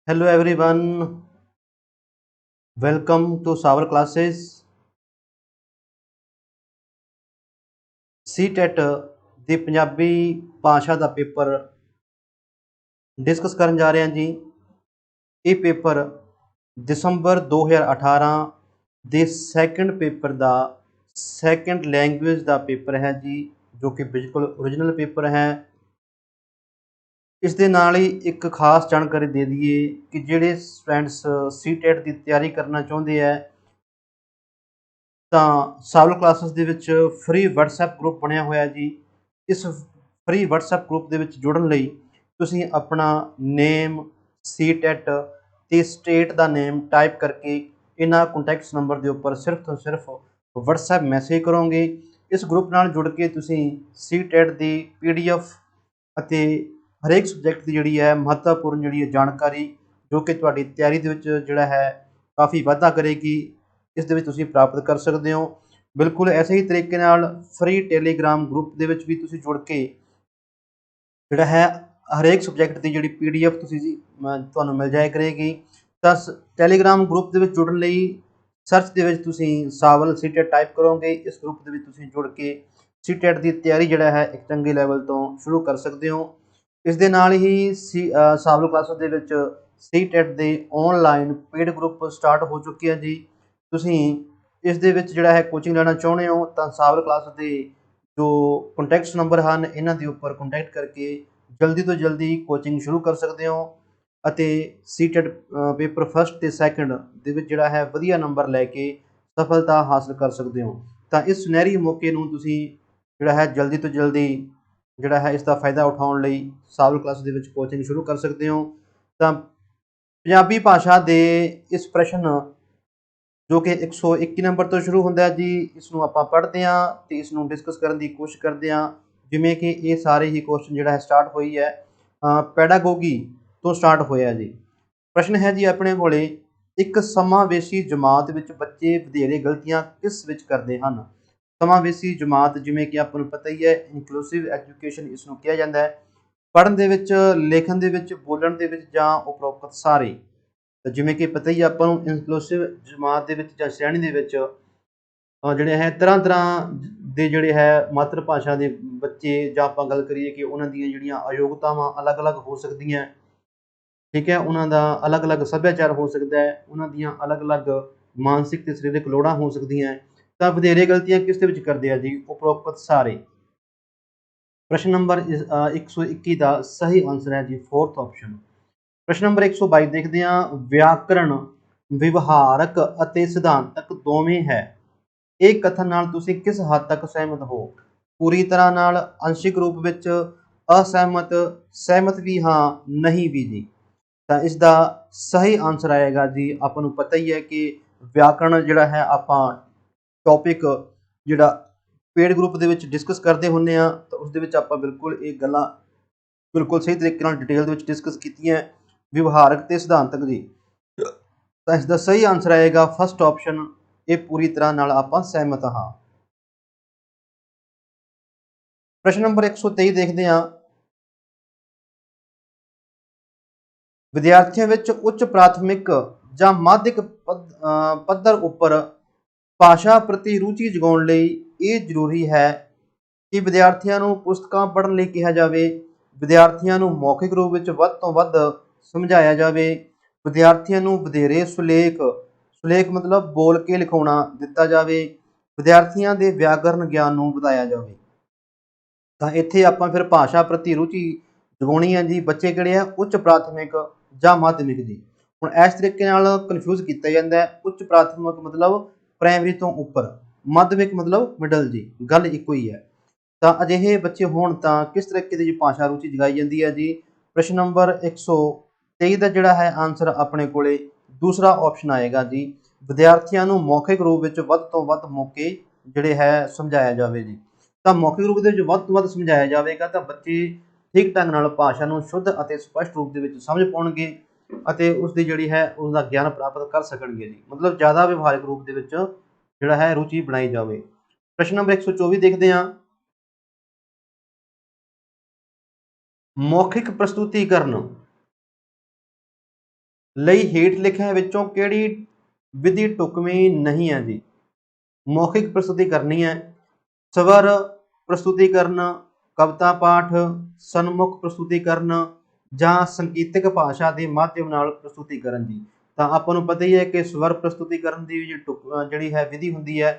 Hello everyone, welcome to our classes. CTET ਦੀ ਪੰਜਾਬੀ ਭਾਸ਼ਾ ਦਾ paper discuss ਕਰਨ ਜਾ ਰਹੇ ਹਾਂ ਜੀ। ਇਹ ਪੇਪਰ ਦਸੰਬਰ 2018 ਦੇ ਸੈਕੰਡ ਪੇਪਰ ਦਾ ਸੈਕੰਡ ਲੈਂਗੁਏਜ ਦਾ ਪੇਪਰ ਹੈ ਜੀ, ਜੋ ਕਿ ਬਿਲਕੁਲ ਓਰੀਜਨਲ ਪੇਪਰ ਹੈ। ਇਸ ਦੇ ਨਾਲ ਹੀ ਇੱਕ ਖਾਸ ਜਾਣਕਾਰੀ ਦੇ ਦਈਏ ਕਿ ਜਿਹੜੇ ਸਟੂਡੈਂਟਸ CTET ਦੀ ਤਿਆਰੀ ਕਰਨਾ ਚਾਹੁੰਦੇ ਹੈ ਤਾਂ ਸਾਵਲ ਕਲਾਸਿਸ ਦੇ ਵਿੱਚ ਫ੍ਰੀ WhatsApp ਗਰੁੱਪ ਬਣਿਆ ਹੋਇਆ ਜੀ। ਇਸ ਫ੍ਰੀ WhatsApp ਗਰੁੱਪ ਦੇ ਵਿੱਚ ਜੁੜਨ ਲਈ ਤੁਸੀਂ ਆਪਣਾ ਨੇਮ, CTET ਤੇ ਸਟੇਟ ਦਾ ਨੇਮ ਟਾਈਪ ਕਰਕੇ ਇਹਨਾਂ ਕੰਟੈਕਟਸ ਨੰਬਰ ਦੇ ਉੱਪਰ ਸਿਰਫ ਤੋਂ ਸਿਰਫ WhatsApp ਮੈਸੇਜ ਕਰੋਗੇ। ਇਸ ਗਰੁੱਪ ਨਾਲ ਜੁੜ ਕੇ ਤੁਸੀਂ CTET ਦੀ PDF ਅਤੇ ਹਰੇਕ ਸਬਜੈਕਟ ਦੀ ਜਿਹੜੀ ਹੈ ਮਹੱਤਵਪੂਰਨ ਜਿਹੜੀ ਹੈ ਜਾਣਕਾਰੀ, ਜੋ ਕਿ ਤੁਹਾਡੀ ਤਿਆਰੀ ਦੇ ਵਿੱਚ ਜਿਹੜਾ ਹੈ ਕਾਫੀ ਵਾਧਾ ਕਰੇਗੀ, ਇਸ ਦੇ ਵਿੱਚ ਤੁਸੀਂ ਪ੍ਰਾਪਤ ਕਰ ਸਕਦੇ ਹੋ। ਬਿਲਕੁਲ ਐਸੇ ਹੀ ਤਰੀਕੇ ਨਾਲ ਫ੍ਰੀ ਟੈਲੀਗ੍ਰਾਮ ਗਰੁੱਪ ਦੇ ਵਿੱਚ ਵੀ ਤੁਸੀਂ ਜੁੜ ਕੇ ਜਿਹੜਾ ਹੈ ਹਰੇਕ ਸਬਜੈਕਟ ਦੀ ਜਿਹੜੀ PDF ਤੁਸੀਂ ਤੁਹਾਨੂੰ ਮਿਲ ਜਾਇਆ ਕਰੇਗੀ। ਤਾਂ ਟੈਲੀਗ੍ਰਾਮ ਗਰੁੱਪ ਦੇ ਵਿੱਚ ਜੁੜਨ ਲਈ ਸਰਚ ਦੇ ਵਿੱਚ ਤੁਸੀਂ ਸਾਵਲ CTET ਟਾਈਪ ਕਰੋਗੇ। ਇਸ ਗਰੁੱਪ ਦੇ ਵਿੱਚ ਤੁਸੀਂ ਜੁੜ ਕੇ CTET ਦੀ ਤਿਆਰੀ ਜਿਹੜਾ ਹੈ ਇੱਕ ਚੰਗੇ ਲੈਵਲ ਤੋਂ ਸ਼ੁਰੂ ਕਰ ਸਕਦੇ ਹੋ। ਇਸ ਦੇ ਨਾਲ ਹੀ ਸਾਵਲ ਕਲਾਸਾਂ ਦੇ ਵਿੱਚ CTET ਦੇ ਆਨਲਾਈਨ ਪੇਡ ਗਰੁੱਪ ਸਟਾਰਟ ਹੋ ਚੁੱਕੇ ਆ ਜੀ। ਤੁਸੀਂ ਇਸ ਦੇ ਵਿੱਚ ਜਿਹੜਾ ਹੈ ਕੋਚਿੰਗ ਲੈਣਾ ਚਾਹੁੰਦੇ ਹੋ ਤਾਂ ਸਾਵਲ ਕਲਾਸ ਦੇ ਜੋ ਕੰਟੈਕਟਸ ਨੰਬਰ ਹਨ, ਇਹਨਾਂ ਦੇ ਉੱਪਰ ਕੰਟੈਕਟ ਕਰਕੇ ਜਲਦੀ ਤੋਂ ਜਲਦੀ ਕੋਚਿੰਗ ਸ਼ੁਰੂ ਕਰ ਸਕਦੇ ਹੋ ਅਤੇ CTET ਪੇਪਰ ਫਸਟ ਤੇ ਸੈਕੰਡ ਦੇ ਵਿੱਚ ਜਿਹੜਾ ਹੈ ਵਧੀਆ ਨੰਬਰ ਲੈ ਕੇ ਸਫਲਤਾ ਹਾਸਲ ਕਰ ਸਕਦੇ ਹੋ। ਤਾਂ ਇਸ ਸੁਨਹਿਰੀ ਮੌਕੇ ਨੂੰ ਤੁਸੀਂ ਜਿਹੜਾ ਹੈ ਜਲਦੀ ਤੋਂ ਜਲਦੀ ਜਿਹੜਾ ਹੈ ਇਸ ਦਾ ਫਾਇਦਾ ਉਠਾਉਣ ਲਈ ਸਾਵਲ ਕਲਾਸ ਦੇ ਵਿੱਚ ਕੋਚਿੰਗ ਸ਼ੁਰੂ ਕਰ ਸਕਦੇ ਹੋ। ਤਾਂ ਪੰਜਾਬੀ ਭਾਸ਼ਾ ਦੇ ਇਸ ਪ੍ਰਸ਼ਨ ਜੋ ਕਿ 121 ਨੰਬਰ ਤੋਂ ਸ਼ੁਰੂ ਹੁੰਦਾ ਜੀ, ਇਸ ਨੂੰ ਆਪਾਂ ਪੜ੍ਹਦੇ ਹਾਂ ਤੇ ਇਸ ਨੂੰ ਡਿਸਕਸ ਕਰਨ ਦੀ ਕੋਸ਼ਿਸ਼ ਕਰਦੇ ਹਾਂ। ਜਿਵੇਂ ਕਿ ਇਹ ਸਾਰੇ ਹੀ ਕੁਐਸਚਨ ਜਿਹੜਾ ਹੈ ਸਟਾਰਟ ਹੋਈ ਹੈ ਪੈਡਾਗੋਗੀ ਤੋਂ ਸਟਾਰਟ ਹੋਇਆ ਜੀ। ਪ੍ਰਸ਼ਨ ਹੈ ਜੀ ਆਪਣੇ ਕੋਲੇ, ਇੱਕ ਸਮਾਵੇਸ਼ੀ ਜਮਾਤ ਵਿੱਚ ਬੱਚੇ ਵਧੇਰੇ ਗਲਤੀਆਂ ਕਿਸ ਵਿੱਚ ਕਰਦੇ ਹਨ? ਸਮਾਵੇਸ਼ੀ ਜਮਾਤ ਜਿਵੇਂ ਕਿ ਆਪਾਂ ਨੂੰ ਪਤਾ ਹੀ ਹੈ ਇਨਕਲੂਸਿਵ ਐਜੂਕੇਸ਼ਨ ਇਸ ਨੂੰ ਕਿਹਾ ਜਾਂਦਾ ਹੈ। ਪੜ੍ਹਨ ਦੇ ਵਿੱਚ, ਲਿਖਣ ਦੇ ਵਿੱਚ, ਬੋਲਣ ਦੇ ਵਿੱਚ ਜਾਂ ਉਪਰੋਕਤ ਸਾਰੇ। ਜਿਵੇਂ ਕਿ ਪਤਾ ਹੀ ਆਪਾਂ ਨੂੰ ਇਨਕਲੂਸਿਵ ਜਮਾਤ ਦੇ ਵਿੱਚ ਜਾਂ ਸ਼੍ਰੇਣੀ ਦੇ ਵਿੱਚ ਜਿਹੜੇ ਹੈ ਤਰ੍ਹਾਂ ਤਰ੍ਹਾਂ ਦੇ ਜਿਹੜੇ ਹੈ ਮਾਤਰ ਭਾਸ਼ਾ ਦੇ ਬੱਚੇ, ਜਾਂ ਆਪਾਂ ਗੱਲ ਕਰੀਏ ਕਿ ਉਹਨਾਂ ਦੀਆਂ ਜਿਹੜੀਆਂ ਅਯੋਗਤਾਵਾਂ ਅਲੱਗ-ਅਲੱਗ ਹੋ ਸਕਦੀਆਂ, ਠੀਕ ਹੈ, ਉਹਨਾਂ ਦਾ ਅਲੱਗ-ਅਲੱਗ ਸੱਭਿਆਚਾਰ ਹੋ ਸਕਦਾ ਹੈ, ਉਹਨਾਂ ਦੀਆਂ ਅਲੱਗ-ਅਲੱਗ ਮਾਨਸਿਕ ਤੇ ਸਰੀਰਕ ਲੋੜਾਂ ਹੋ ਸਕਦੀਆਂ। ਤਾਂ ਵਧੇਰੇ ਗਲਤੀਆਂ ਕਿਸ ਦੇ ਵਿੱਚ ਕਰਦੇ ਆ ਜੀ? ਉਪਰੋਕਤ ਸਾਰੇ। ਪ੍ਰਸ਼ਨ ਨੰਬਰ 121 ਦਾ ਸਹੀ ਆਨਸਰ ਹੈ ਜੀ ਫੋਰਥ ਆਪਸ਼ਨ। ਪ੍ਰਸ਼ਨ ਨੰਬਰ 122 ਦੇਖਦੇ ਹਾਂ, ਵਿਆਕਰਣ ਵਿਵਹਾਰਕ ਅਤੇ ਸਿਧਾਂਤਕ ਦੋਵੇਂ ਹੈ, ਇਹ ਕਥਨ ਨਾਲ ਤੁਸੀਂ ਕਿਸ ਹੱਦ ਤੱਕ ਸਹਿਮਤ ਹੋ? ਪੂਰੀ ਤਰ੍ਹਾਂ ਨਾਲ, ਅੰਸ਼ਿਕ ਰੂਪ ਵਿੱਚ, ਅਸਹਿਮਤ, ਸਹਿਮਤ ਵੀ ਹਾਂ, ਨਹੀਂ ਵੀ ਜੀ। ਤਾਂ ਇਸ ਦਾ ਸਹੀ ਆਨਸਰ ਆਏਗਾ ਜੀ, ਆਪਾਂ ਨੂੰ ਪਤਾ ਹੀ ਹੈ ਕਿ ਵਿਆਕਰਣ ਜਿਹੜਾ ਹੈ ਆਪਾਂ ਟੌਪਿਕ ਜਿਹੜਾ ਪੇਡ ਗਰੁੱਪ ਦੇ ਵਿੱਚ ਡਿਸਕਸ ਕਰਦੇ ਹੁੰਦੇ ਆ, ਤਾਂ ਉਸ ਦੇ ਵਿੱਚ ਆਪਾਂ ਬਿਲਕੁਲ ਇਹ ਗੱਲਾਂ ਬਿਲਕੁਲ ਸਹੀ ਤਰੀਕੇ ਨਾਲ ਡਿਟੇਲ ਦੇ ਵਿੱਚ ਡਿਸਕਸ ਕੀਤੀਆਂ, ਵਿਵਹਾਰਕ ਤੇ ਸਿਧਾਂਤਕ ਜੀ। ਤਾਂ ਇਸ ਦਾ ਸਹੀ ਆਨਸਰ ਆਏਗਾ ਫਸਟ ਆਪਸ਼ਨ, ਇਹ ਪੂਰੀ ਤਰ੍ਹਾਂ ਨਾਲ ਆਪਾਂ ਸਹਿਮਤ ਹਾਂ। ਪ੍ਰਸ਼ਨ ਨੰਬਰ 123 ਦੇਖਦੇ ਹਾਂ, ਵਿਦਿਆਰਥੀਆਂ ਵਿੱਚ ਉੱਚ ਪ੍ਰਾਥਮਿਕ ਜਾਂ ਮਾਧਿਕ ਪੱਧਰ ਉੱਪਰ ਭਾਸ਼ਾ ਪ੍ਰਤੀ ਰੁਚੀ ਜਗਾਉਣ ਲਈ ਇਹ ਜ਼ਰੂਰੀ ਹੈ ਕਿ ਵਿਦਿਆਰਥੀਆਂ ਨੂੰ ਪੁਸਤਕਾਂ ਪੜ੍ਹਨ ਲਈ ਕਿਹਾ ਜਾਵੇ, ਵਿਦਿਆਰਥੀਆਂ ਨੂੰ ਮੌਖਿਕ ਰੂਪ ਵਿੱਚ ਵੱਧ ਤੋਂ ਵੱਧ ਸਮਝਾਇਆ ਜਾਵੇ, ਵਿਦਿਆਰਥੀਆਂ ਨੂੰ ਵਧੇਰੇ ਸੁਲੇਖ ਮਤਲਬ ਬੋਲ ਕੇ ਲਿਖਾਉਣਾ ਦਿੱਤਾ ਜਾਵੇ, ਵਿਦਿਆਰਥੀਆਂ ਦੇ ਵਿਆਕਰਨ ਗਿਆਨ ਨੂੰ ਵਧਾਇਆ ਜਾਵੇ। ਤਾਂ ਇੱਥੇ ਆਪਾਂ ਫਿਰ ਭਾਸ਼ਾ ਪ੍ਰਤੀ ਰੁਚੀ ਜਗਾਉਣੀ ਹੈ ਜੀ। ਬੱਚੇ ਕਿਹੜੇ ਆ? ਉੱਚ ਪ੍ਰਾਥਮਿਕ ਜਾਂ ਮਾਧਿਅਮਿਕ ਜੀ। ਹੁਣ ਇਸ ਤਰੀਕੇ ਨਾਲ ਕਨਫਿਊਜ਼ ਕੀਤਾ ਜਾਂਦਾ ਹੈ, ਉੱਚ ਪ੍ਰਾਥਮਿਕ ਮਤਲਬ ਪ੍ਰਾਇਮਰੀ ਤੋਂ ਉੱਪਰ, ਮਾਧਿਅਮਿਕ ਮਤਲਬ ਮਿਡਲ ਜੀ, ਗੱਲ ਇੱਕੋ ਹੀ ਹੈ। ਤਾਂ ਅਜਿਹੇ ਬੱਚੇ ਹੋਣ ਤਾਂ ਕਿਸ ਤਰੀਕੇ ਦੀ ਭਾਸ਼ਾ ਰੁਚੀ ਜਗਾਈ ਜਾਂਦੀ ਹੈ ਜੀ? ਪ੍ਰਸ਼ਨ ਨੰਬਰ 123 ਦਾ ਜਿਹੜਾ ਹੈ ਆਨਸਰ ਆਪਣੇ ਕੋਲੇ ਦੂਸਰਾ ਆਪਸ਼ਨ ਆਏਗਾ ਜੀ, ਵਿਦਿਆਰਥੀਆਂ ਨੂੰ ਮੌਖਿਕ ਰੂਪ ਵਿੱਚ ਵੱਧ ਤੋਂ ਵੱਧ ਮੌਕੇ ਜਿਹੜੇ ਹੈ ਸਮਝਾਇਆ ਜਾਵੇ ਜੀ। ਤਾਂ ਮੌਖਿਕ ਰੂਪ ਦੇ ਵਿੱਚ ਵੱਧ ਤੋਂ ਵੱਧ ਸਮਝਾਇਆ ਜਾਵੇਗਾ ਤਾਂ ਬੱਚੇ ਠੀਕ ਢੰਗ ਨਾਲ ਭਾਸ਼ਾ ਨੂੰ ਸ਼ੁੱਧ ਅਤੇ ਸਪਸ਼ਟ ਰੂਪ ਦੇ ਵਿੱਚ ਸਮਝ ਪਾਉਣਗੇ ਅਤੇ ਉਸ ਦੀ ਜਿਹੜੀ ਹੈ ਉਸ ਦਾ ਗਿਆਨ ਪ੍ਰਾਪਤ ਕਰ ਸਕਣਗੇ ਜੀ। ਮਤਲਬ ਜ਼ਿਆਦਾ ਵਿਵਹਾਰਿਕ ਰੂਪ ਦੇ ਵਿੱਚ ਜਿਹੜਾ ਹੈ ਰੁਚੀ ਬਣਾਈ ਜਾਵੇ। ਪ੍ਰਸ਼ਨ ਨੰਬਰ 124 ਦੇਖਦੇ ਹਾਂ, ਮੌਖਿਕ ਪ੍ਰਸਤੁਤੀਕਰਨ ਲਈ ਹੇਠ ਲਿਖਿਆਂ ਵਿੱਚੋਂ ਕਿਹੜੀ ਵਿਧੀ ਢੁਕਵੀਂ ਨਹੀਂ ਹੈ ਜੀ? ਮੌਖਿਕ ਪ੍ਰਸਤੁਤੀ ਕਰਨੀ ਹੈ, ਸਵਰ ਪ੍ਰਸਤੁਤੀਕਰਨ, ਕਵਿਤਾ ਪਾਠ, ਸਨਮੁਖ ਪ੍ਰਸਤੁਤੀਕਰਨ ਜਾਂ ਸੰਕੇਤਕ ਭਾਸ਼ਾ ਦੇ ਮਾਧਿਅਮ ਨਾਲ ਪ੍ਰਸਤੁਤੀਕਰਨ ਜੀ। ਤਾਂ ਆਪਾਂ ਨੂੰ ਪਤਾ ਹੀ ਹੈ ਕਿ ਸਵਰ ਪ੍ਰਸਤੁਤੀਕਰਨ ਦੀ ਜਿਹੜੀ ਹੈ ਵਿਧੀ ਹੁੰਦੀ ਹੈ,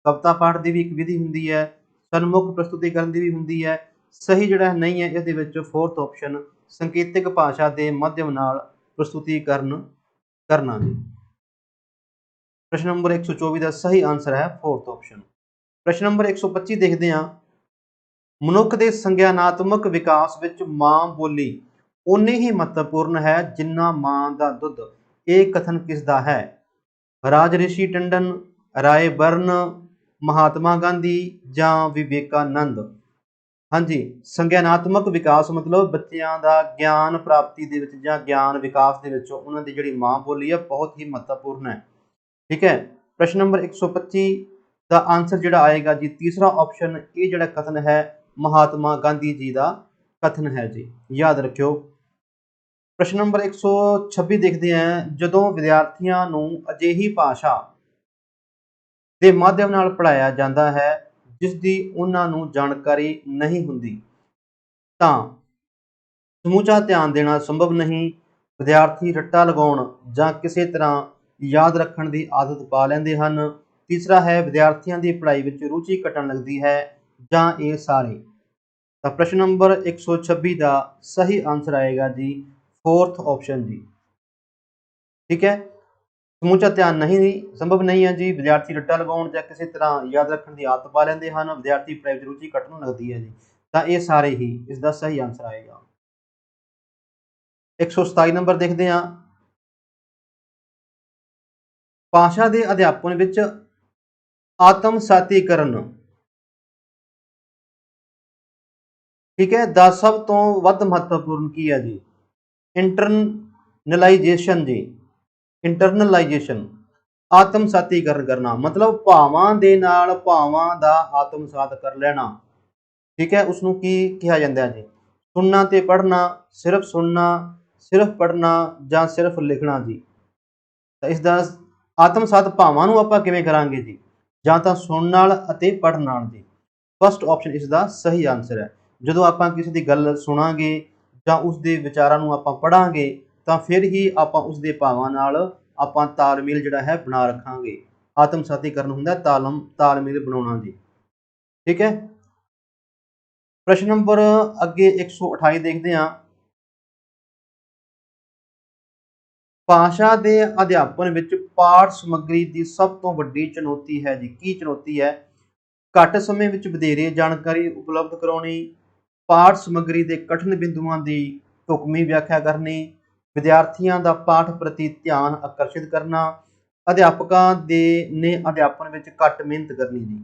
ਕਵਿਤਾ ਪਾਠ ਦੀ ਵੀ ਇੱਕ ਵਿਧੀ ਹੁੰਦੀ ਹੈ, ਸਨਮੁਖ ਪ੍ਰਸਤੁਤੀਕਰਨ ਦੀ ਵੀ ਹੁੰਦੀ ਹੈ। ਸਹੀ ਜਿਹੜਾ ਨਹੀਂ ਹੈ ਇਹਦੇ ਵਿੱਚ ਫੋਰਥ ਆਪਸ਼ਨ ਸੰਕੇਤਕ ਭਾਸ਼ਾ ਦੇ ਮਾਧਿਅਮ ਨਾਲ ਪ੍ਰਸਤੁਤੀਕਰਨ ਕਰਨਾ ਜੀ। ਪ੍ਰਸ਼ਨ ਨੰਬਰ 124 ਦਾ ਸਹੀ ਆਨਸਰ ਹੈ ਫੋਰਥ ਆਪਸ਼ਨ। ਪ੍ਰਸ਼ਨ ਨੰਬਰ 125 ਦੇਖਦੇ ਹਾਂ, ਮਨੁੱਖ ਦੇ ਸੰਗਿਆਨਾਤਮਕ ਵਿਕਾਸ ਵਿੱਚ ਮਾਂ ਬੋਲੀ ਓਨੀ ਹੀ ਮਹੱਤਵਪੂਰਨ ਹੈ ਜਿੰਨਾ ਮਾਂ ਦਾ ਦੁੱਧ। ਇਹ ਕਥਨ ਕਿਸ ਦਾ ਹੈ? ਰਾਜਰਿਸ਼ੀ ਟੰਡਨ, ਰਾਏ ਬਰਨ, ਮਹਾਤਮਾ ਗਾਂਧੀ ਜਾਂ ਵਿਵੇਕਾਨੰਦ? ਹਾਂਜੀ, ਸੰਗਿਆਨਾਤਮਕ ਵਿਕਾਸ ਮਤਲਬ ਬੱਚਿਆਂ ਦਾ ਗਿਆਨ ਪ੍ਰਾਪਤੀ ਦੇ ਵਿੱਚ ਜਾਂ ਗਿਆਨ ਵਿਕਾਸ ਦੇ ਵਿੱਚ ਉਹਨਾਂ ਦੀ ਜਿਹੜੀ ਮਾਂ ਬੋਲੀ ਹੈ ਬਹੁਤ ਹੀ ਮਹੱਤਵਪੂਰਨ ਹੈ। ਠੀਕ ਹੈ, ਪ੍ਰਸ਼ਨ ਨੰਬਰ 125 ਦਾ ਆਨਸਰ ਜਿਹੜਾ ਆਏਗਾ ਜੀ ਤੀਸਰਾ ਆਪਸ਼ਨ। ਇਹ ਜਿਹੜਾ ਕਥਨ ਹੈ ਮਹਾਤਮਾ ਗਾਂਧੀ ਜੀ ਦਾ ਕਥਨ ਹੈ ਜੀ, ਯਾਦ ਰੱਖਿਓ। ਪ੍ਰਸ਼ਨ ਨੰਬਰ 126 ਦੇਖਦੇ ਹਾਂ, ਜਦੋਂ ਵਿਦਿਆਰਥੀਆਂ ਨੂੰ ਅਜਿਹੀ ਭਾਸ਼ਾ ਦੇ ਮਾਧਿਅਮ ਨਾਲ ਪੜ੍ਹਾਇਆ ਜਾਂਦਾ ਹੈ ਜਿਸ ਦੀ ਉਹਨਾਂ ਨੂੰ ਜਾਣਕਾਰੀ ਨਹੀਂ ਹੁੰਦੀ ਤਾਂ ਸਮੁੱਚਾ ਧਿਆਨ ਦੇਣਾ ਸੰਭਵ ਨਹੀਂ, ਵਿਦਿਆਰਥੀ ਰੱਟਾ ਲਗਾਉਣ ਜਾਂ ਕਿਸੇ ਤਰ੍ਹਾਂ ਯਾਦ ਰੱਖਣ ਦੀ ਆਦਤ ਪਾ ਲੈਂਦੇ ਹਨ। ਤੀਸਰਾ ਹੈ ਵਿਦਿਆਰਥੀਆਂ ਦੀ ਪੜ੍ਹਾਈ ਵਿੱਚ ਰੁਚੀ ਘਟਣ ਲੱਗਦੀ ਹੈ ਜਾਂ ਇਹ ਸਾਰੇ। ਤਾਂ ਪ੍ਰਸ਼ਨ ਨੰਬਰ 126 ਦਾ ਸਹੀ ਆਨਸਰ ਆਏਗਾ ਜੀ ਫੋਰਥ ਆਪਸ਼ਨ ਜੀ। ਠੀਕ ਹੈ, ਸਮੁੱਚਾ ਧਿਆਨ ਨਹੀਂ ਸੰਭਵ ਨਹੀਂ ਹੈ ਜੀ, ਵਿਦਿਆਰਥੀ ਰੱਟਾ ਲਗਾਉਣ ਜਾਂ ਕਿਸੇ ਤਰ੍ਹਾਂ ਯਾਦ ਰੱਖਣ ਦੀ ਆਦਤ ਪਾ ਲੈਂਦੇ ਹਨ, ਵਿਦਿਆਰਥੀ ਪੜ੍ਹਾਈ ਵਿੱਚ ਰੁਚੀ ਘਟਣ ਲੱਗਦੀ ਹੈ ਜੀ। ਤਾਂ ਇਹ ਸਾਰੇ ਹੀ ਇਸ ਦਾ ਸਹੀ ਆਨਸਰ ਆਏਗਾ। 127 ਨੰਬਰ ਦੇਖਦੇ ਹਾਂ, ਭਾਸ਼ਾ ਦੇ ਅਧਿਆਪਨ ਵਿੱਚ ਆਤਮ ਸਾਤੀਕਰਨ ਠੀਕ ਹੈ ਦਾ ਸਭ ਤੋਂ ਵੱਧ ਮਹੱਤਵਪੂਰਨ ਕੀ ਹੈ ਜੀ? ਇੰਟਰਨਲਾਈਜੇਸ਼ਨ ਜੀ, ਇੰਟਰਨਲਾਈਜੇਸ਼ਨ ਆਤਮ ਸਾਤੀਕਰਨ ਕਰਨਾ ਮਤਲਬ ਭਾਵਾਂ ਦੇ ਨਾਲ ਭਾਵਾਂ ਦਾ ਆਤਮਸਾਤ ਕਰ ਲੈਣਾ। ਠੀਕ ਹੈ, ਉਸਨੂੰ ਕੀ ਕਿਹਾ ਜਾਂਦਾ ਹੈ ਜੀ? ਸੁਣਨਾ ਤੇ ਪੜ੍ਹਨਾ, ਸਿਰਫ ਸੁਣਨਾ, ਸਿਰਫ ਪੜ੍ਹਨਾ ਜਾਂ ਸਿਰਫ ਲਿਖਣਾ ਜੀ। ਤਾਂ ਇਸ ਦਾ ਆਤਮਸਾਤ ਭਾਵਾਂ ਨੂੰ ਆਪਾਂ ਕਿਵੇਂ ਕਰਾਂਗੇ ਜੀ? ਜਾਂ ਤਾਂ ਸੁਣਨ ਨਾਲ ਅਤੇ ਪੜ੍ਹਨ ਨਾਲ ਜੀ। ਫਸਟ ਆਪਸ਼ਨ ਇਸ ਦਾ ਸਹੀ ਆਨਸਰ ਹੈ। ਜਦੋਂ ਆਪਾਂ ਕਿਸੇ ਦੀ ਗੱਲ ਸੁਣਾਂਗੇ ਜਾਂ ਉਸਦੇ ਵਿਚਾਰਾਂ ਨੂੰ ਆਪਾਂ ਪੜ੍ਹਾਂਗੇ ਤਾਂ ਫਿਰ ਹੀ ਆਪਾਂ ਉਸਦੇ ਭਾਵਾਂ ਨਾਲ ਆਪਾਂ ਤਾਲਮੇਲ ਜਿਹੜਾ ਹੈ ਬਣਾ ਰੱਖਾਂਗੇ। ਆਤਮ ਸਾਤੀਕਰਨ ਹੁੰਦਾ ਤਾਲਮੇਲ ਬਣਾਉਣਾ ਜੀ। ਠੀਕ ਹੈ, ਪ੍ਰਸ਼ਨ ਨੰਬਰ ਅੱਗੇ 128 ਦੇਖਦੇ ਹਾਂ, ਭਾਸ਼ਾ ਦੇ ਅਧਿਆਪਨ ਵਿੱਚ ਪਾਠ ਸਮੱਗਰੀ ਦੀ ਸਭ ਤੋਂ ਵੱਡੀ ਚੁਣੌਤੀ ਹੈ ਜੀ। ਕੀ ਚੁਣੌਤੀ ਹੈ? ਘੱਟ ਸਮੇਂ ਵਿੱਚ ਵਧੇਰੇ ਜਾਣਕਾਰੀ ਉਪਲਬਧ ਕਰਾਉਣੀ, ਪਾਠ ਸਮੱਗਰੀ ਦੇ ਕਠਿਨ ਬਿੰਦੂਆਂ ਦੀ ਢੁਕਵੀਂ ਵਿਆਖਿਆ ਕਰਨੀ, ਵਿਦਿਆਰਥੀਆਂ ਦਾ ਪਾਠ ਪ੍ਰਤੀ ਧਿਆਨ ਆਕਰਸ਼ਿਤ ਕਰਨਾ, ਅਧਿਆਪਕਾਂ ਨੇ ਅਧਿਆਪਨ ਵਿੱਚ ਘੱਟ ਮਿਹਨਤ ਕਰਨੀ ਜੀ।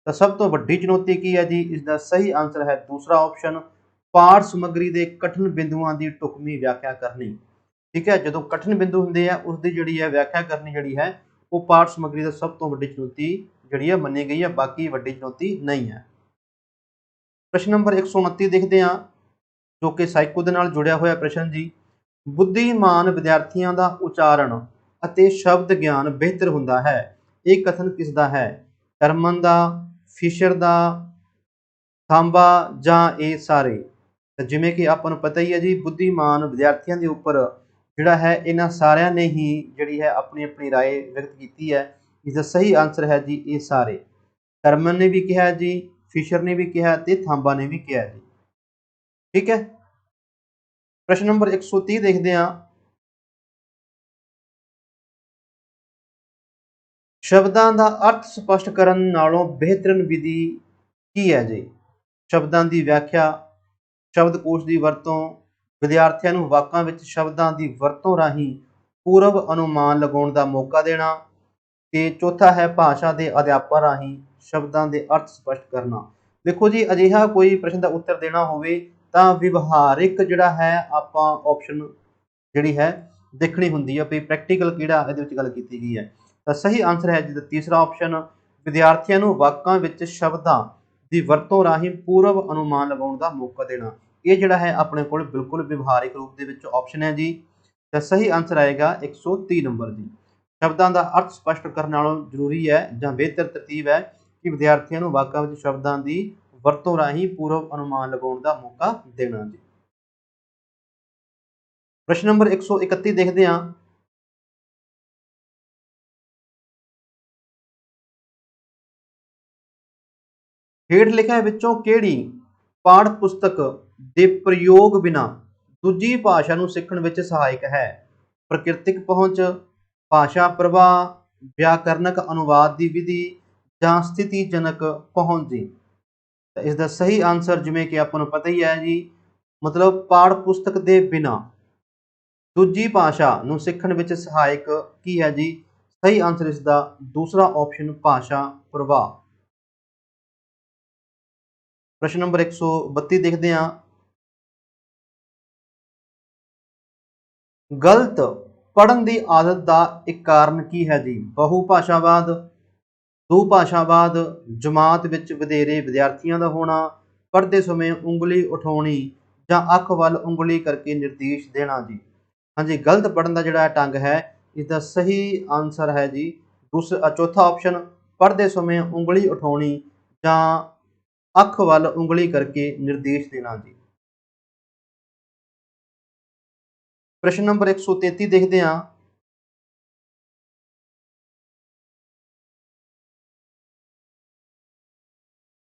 ਤਾਂ ਸਭ ਤੋਂ ਵੱਡੀ ਚੁਣੌਤੀ ਕੀ ਹੈ ਜੀ? ਇਸ ਦਾ ਸਹੀ ਆਨਸਰ ਹੈ ਦੂਸਰਾ ਆਪਸ਼ਨ ਪਾਠ ਸਮੱਗਰੀ ਦੇ ਕਠਿਨ ਬਿੰਦੂਆਂ ਦੀ ਢੁਕਵੀਂ ਵਿਆਖਿਆ ਕਰਨੀ। ਠੀਕ ਹੈ, ਜਦੋਂ ਕਠਿਨ ਬਿੰਦੂ ਹੁੰਦੇ ਆ ਉਸ ਦੀ ਜਿਹੜੀ ਹੈ ਵਿਆਖਿਆ ਕਰਨੀ ਜਿਹੜੀ ਹੈ ਉਹ ਪਾਠ ਸਮੱਗਰੀ ਦਾ ਸਭ ਤੋਂ ਵੱਡੀ ਚੁਣੌਤੀ ਜਿਹੜੀ ਹੈ ਮੰਨੀ ਗਈ ਹੈ, ਬਾਕੀ ਵੱਡੀ ਚੁਣੌਤੀ ਨਹੀਂ ਹੈ। ਪ੍ਰਸ਼ਨ ਨੰਬਰ 129 ਦੇਖਦੇ ਹਾਂ, ਜੋ ਕਿ ਸਾਈਕੋ ਦੇ ਨਾਲ ਜੁੜਿਆ ਹੋਇਆ ਪ੍ਰਸ਼ਨ ਜੀ। ਬੁੱਧੀਮਾਨ ਵਿਦਿਆਰਥੀਆਂ ਦਾ ਉਚਾਰਨ ਅਤੇ ਸ਼ਬਦ ਗਿਆਨ ਬਿਹਤਰ ਹੁੰਦਾ ਹੈ। ਇਹ ਕਥਨ ਕਿਸ ਦਾ ਹੈ? ਟਰਮਨ ਦਾ, ਫਿਸ਼ਰ ਦਾ, ਥਾਂਬਾ ਜਾਂ ਇਹ ਸਾਰੇ? ਜਿਵੇਂ ਕਿ ਆਪਾਂ ਨੂੰ ਪਤਾ ਹੀ ਹੈ ਜੀ, ਬੁੱਧੀਮਾਨ ਵਿਦਿਆਰਥੀਆਂ ਦੇ ਉੱਪਰ ਜਿਹੜਾ ਹੈ ਇਹਨਾਂ ਸਾਰਿਆਂ ਨੇ ਹੀ ਜਿਹੜੀ ਹੈ ਆਪਣੀ ਆਪਣੀ ਰਾਏ ਵਿਅਕਤ ਕੀਤੀ ਹੈ। ਇਸ ਦਾ ਸਹੀ ਆਨਸਰ ਹੈ ਜੀ ਇਹ ਸਾਰੇ। ਟਰਮਨ ਨੇ ਵੀ ਕਿਹਾ ਜੀ, ਫਿਸ਼ਰ ਨੇ ਵੀ ਕਿਹਾ ਤੇ ਥਾਂਬਾ ਨੇ ਵੀ ਕਿਹਾ ਜੀ। ਠੀਕ ਹੈ, ਪ੍ਰਸ਼ਨ ਨੰਬਰ 130 ਦੇਖਦੇ ਹਾਂ, ਸ਼ਬਦਾਂ ਦਾ ਅਰਥ ਸਪਸ਼ਟ ਕਰਨ ਨਾਲੋਂ ਬਿਹਤਰੀਨ ਵਿਧੀ ਕੀ ਹੈ ਜੀ? ਸ਼ਬਦਾਂ ਦੀ ਵਿਆਖਿਆ, ਸ਼ਬਦਕੋਸ਼ ਦੀ ਵਰਤੋਂ, ਵਿਦਿਆਰਥੀਆਂ ਨੂੰ ਵਾਕਾਂ ਵਿੱਚ ਸ਼ਬਦਾਂ ਦੀ ਵਰਤੋਂ ਰਾਹੀਂ ਪੂਰਵ ਅਨੁਮਾਨ ਲਗਾਉਣ ਦਾ ਮੌਕਾ ਦੇਣਾ ਤੇ ਚੌਥਾ ਹੈ ਭਾਸ਼ਾ ਦੇ ਅਧਿਆਪਨ ਰਾਹੀਂ ਸ਼ਬਦਾਂ ਦੇ ਅਰਥ ਸਪਸ਼ਟ ਕਰਨਾ। ਦੇਖੋ ਜੀ, ਅਜਿਹਾ ਕੋਈ ਪ੍ਰਸ਼ਨ ਦਾ ਉੱਤਰ ਦੇਣਾ ਹੋਵੇ ਤਾਂ ਵਿਵਹਾਰਿਕ ਜਿਹੜਾ ਹੈ ਆਪਾਂ ਆਪਸ਼ਨ ਜਿਹੜੀ ਹੈ ਦੇਖਣੀ ਹੁੰਦੀ ਹੈ ਵੀ ਪ੍ਰੈਕਟੀਕਲ ਕਿਹੜਾ ਇਹਦੇ ਵਿੱਚ ਗੱਲ ਕੀਤੀ ਗਈ ਹੈ। ਤਾਂ ਸਹੀ ਆਨਸਰ ਹੈ ਜੀ ਤੀਸਰਾ ਆਪਸ਼ਨ ਵਿਦਿਆਰਥੀਆਂ ਨੂੰ ਵਾਕਾਂ ਵਿੱਚ ਸ਼ਬਦਾਂ ਦੀ ਵਰਤੋਂ ਰਾਹੀਂ ਪੂਰਵ ਅਨੁਮਾਨ ਲਗਾਉਣ ਦਾ ਮੌਕਾ ਦੇਣਾ। ਇਹ ਜਿਹੜਾ ਹੈ ਆਪਣੇ ਕੋਲ ਬਿਲਕੁਲ ਵਿਵਹਾਰਿਕ ਰੂਪ ਦੇ ਵਿੱਚ ਆਪਸ਼ਨ ਹੈ ਜੀ। ਤਾਂ ਸਹੀ ਆਨਸਰ ਆਏਗਾ 130 ਨੰਬਰ ਜੀ। ਸ਼ਬਦਾਂ ਦਾ ਅਰਥ ਸਪਸ਼ਟ ਕਰਨ ਨਾਲੋਂ ਜ਼ਰੂਰੀ ਹੈ ਜਾਂ ਬਿਹਤਰ ਤਰਤੀਬ ਹੈ ਕਿ ਵਿਦਿਆਰਥੀਆਂ ਨੂੰ ਵਾਕਾਂ ਵਿੱਚ ਸ਼ਬਦਾਂ ਦੀ ਵਰਤੋਂ ਰਾਹੀਂ ਪੂਰਵ ਅਨੁਮਾਨ ਲਗਾਉਣ ਦਾ ਮੌਕਾ ਦੇਣਾ ਜੀ। ਪ੍ਰਸ਼ਨ ਨੰਬਰ 131 ਦੇਖਦੇ ਹਾਂ। ਹੇਠ ਲਿਖਿਆਂ ਵਿੱਚੋਂ ਕਿਹੜੀ ਪਾਠ ਪੁਸਤਕ ਦੇ ਪ੍ਰਯੋਗ ਬਿਨਾਂ ਦੂਜੀ ਭਾਸ਼ਾ ਨੂੰ ਸਿੱਖਣ ਵਿੱਚ ਸਹਾਇਕ ਹੈ? ਪ੍ਰਕਿਰਤਿਕ ਪਹੁੰਚ, ਭਾਸ਼ਾ ਪ੍ਰਵਾਹ, ਵਿਆਕਰਨਕ ਅਨੁਵਾਦ ਦੀ ਵਿਧੀ ਜਾਂ ਸਥਿਤੀਜਨਕ ਪਹੁੰਚ ਜੀ। ਤਾਂ ਇਸ ਦਾ ਸਹੀ ਆਨਸਰ ਜਿਵੇਂ ਕਿ ਆਪਾਂ ਨੂੰ ਪਤਾ ਹੀ ਹੈ ਜੀ, ਮਤਲਬ ਪਾਠ ਪੁਸਤਕ ਦੇ ਬਿਨਾਂ ਦੂਜੀ ਭਾਸ਼ਾ ਨੂੰ ਸਿੱਖਣ ਵਿੱਚ ਸਹਾਇਕ ਕੀ ਹੈ ਜੀ? ਸਹੀ ਆਨਸਰ ਇਸ ਦਾ ਦੂਸਰਾ ਆਪਸ਼ਨ ਭਾਸ਼ਾ ਪ੍ਰਵਾਹ। ਪ੍ਰਸ਼ਨ ਨੰਬਰ 132 ਦੇਖਦੇ ਹਾਂ। ਗਲਤ ਪੜ੍ਹਨ ਦੀ ਆਦਤ ਦਾ ਇੱਕ ਕਾਰਨ ਕੀ ਹੈ ਜੀ? ਬਹੁ ਭਾਸ਼ਾਵਾਦ, ਦੋ ਭਾਸ਼ਾਵਾਦ, ਜਮਾਤ ਵਿੱਚ ਵਧੇਰੇ ਵਿਦਿਆਰਥੀਆਂ ਦਾ ਹੋਣਾ, ਪੜ੍ਹਦੇ ਸਮੇਂ ਉਂਗਲੀ ਉਠਾਉਣੀ ਜਾਂ ਅੱਖ ਵੱਲ ਉਂਗਲੀ ਕਰਕੇ ਨਿਰਦੇਸ਼ ਦੇਣਾ ਜੀ। ਹਾਂਜੀ, ਗਲਤ ਪੜ੍ਹਨ ਦਾ ਜਿਹੜਾ ਢੰਗ ਹੈ, ਇਸ ਦਾ ਸਹੀ ਆਨਸਰ ਹੈ ਜੀ ਚੌਥਾ ਆਪਸ਼ਨ ਪੜ੍ਹਦੇ ਸਮੇਂ ਉਂਗਲੀ ਉਠਾਉਣੀ ਜਾਂ ਅੱਖ ਵੱਲ ਉਂਗਲੀ ਕਰਕੇ ਨਿਰਦੇਸ਼ ਦੇਣਾ ਜੀ। ਪ੍ਰਸ਼ਨ ਨੰਬਰ 133 ਦੇਖਦੇ ਹਾਂ।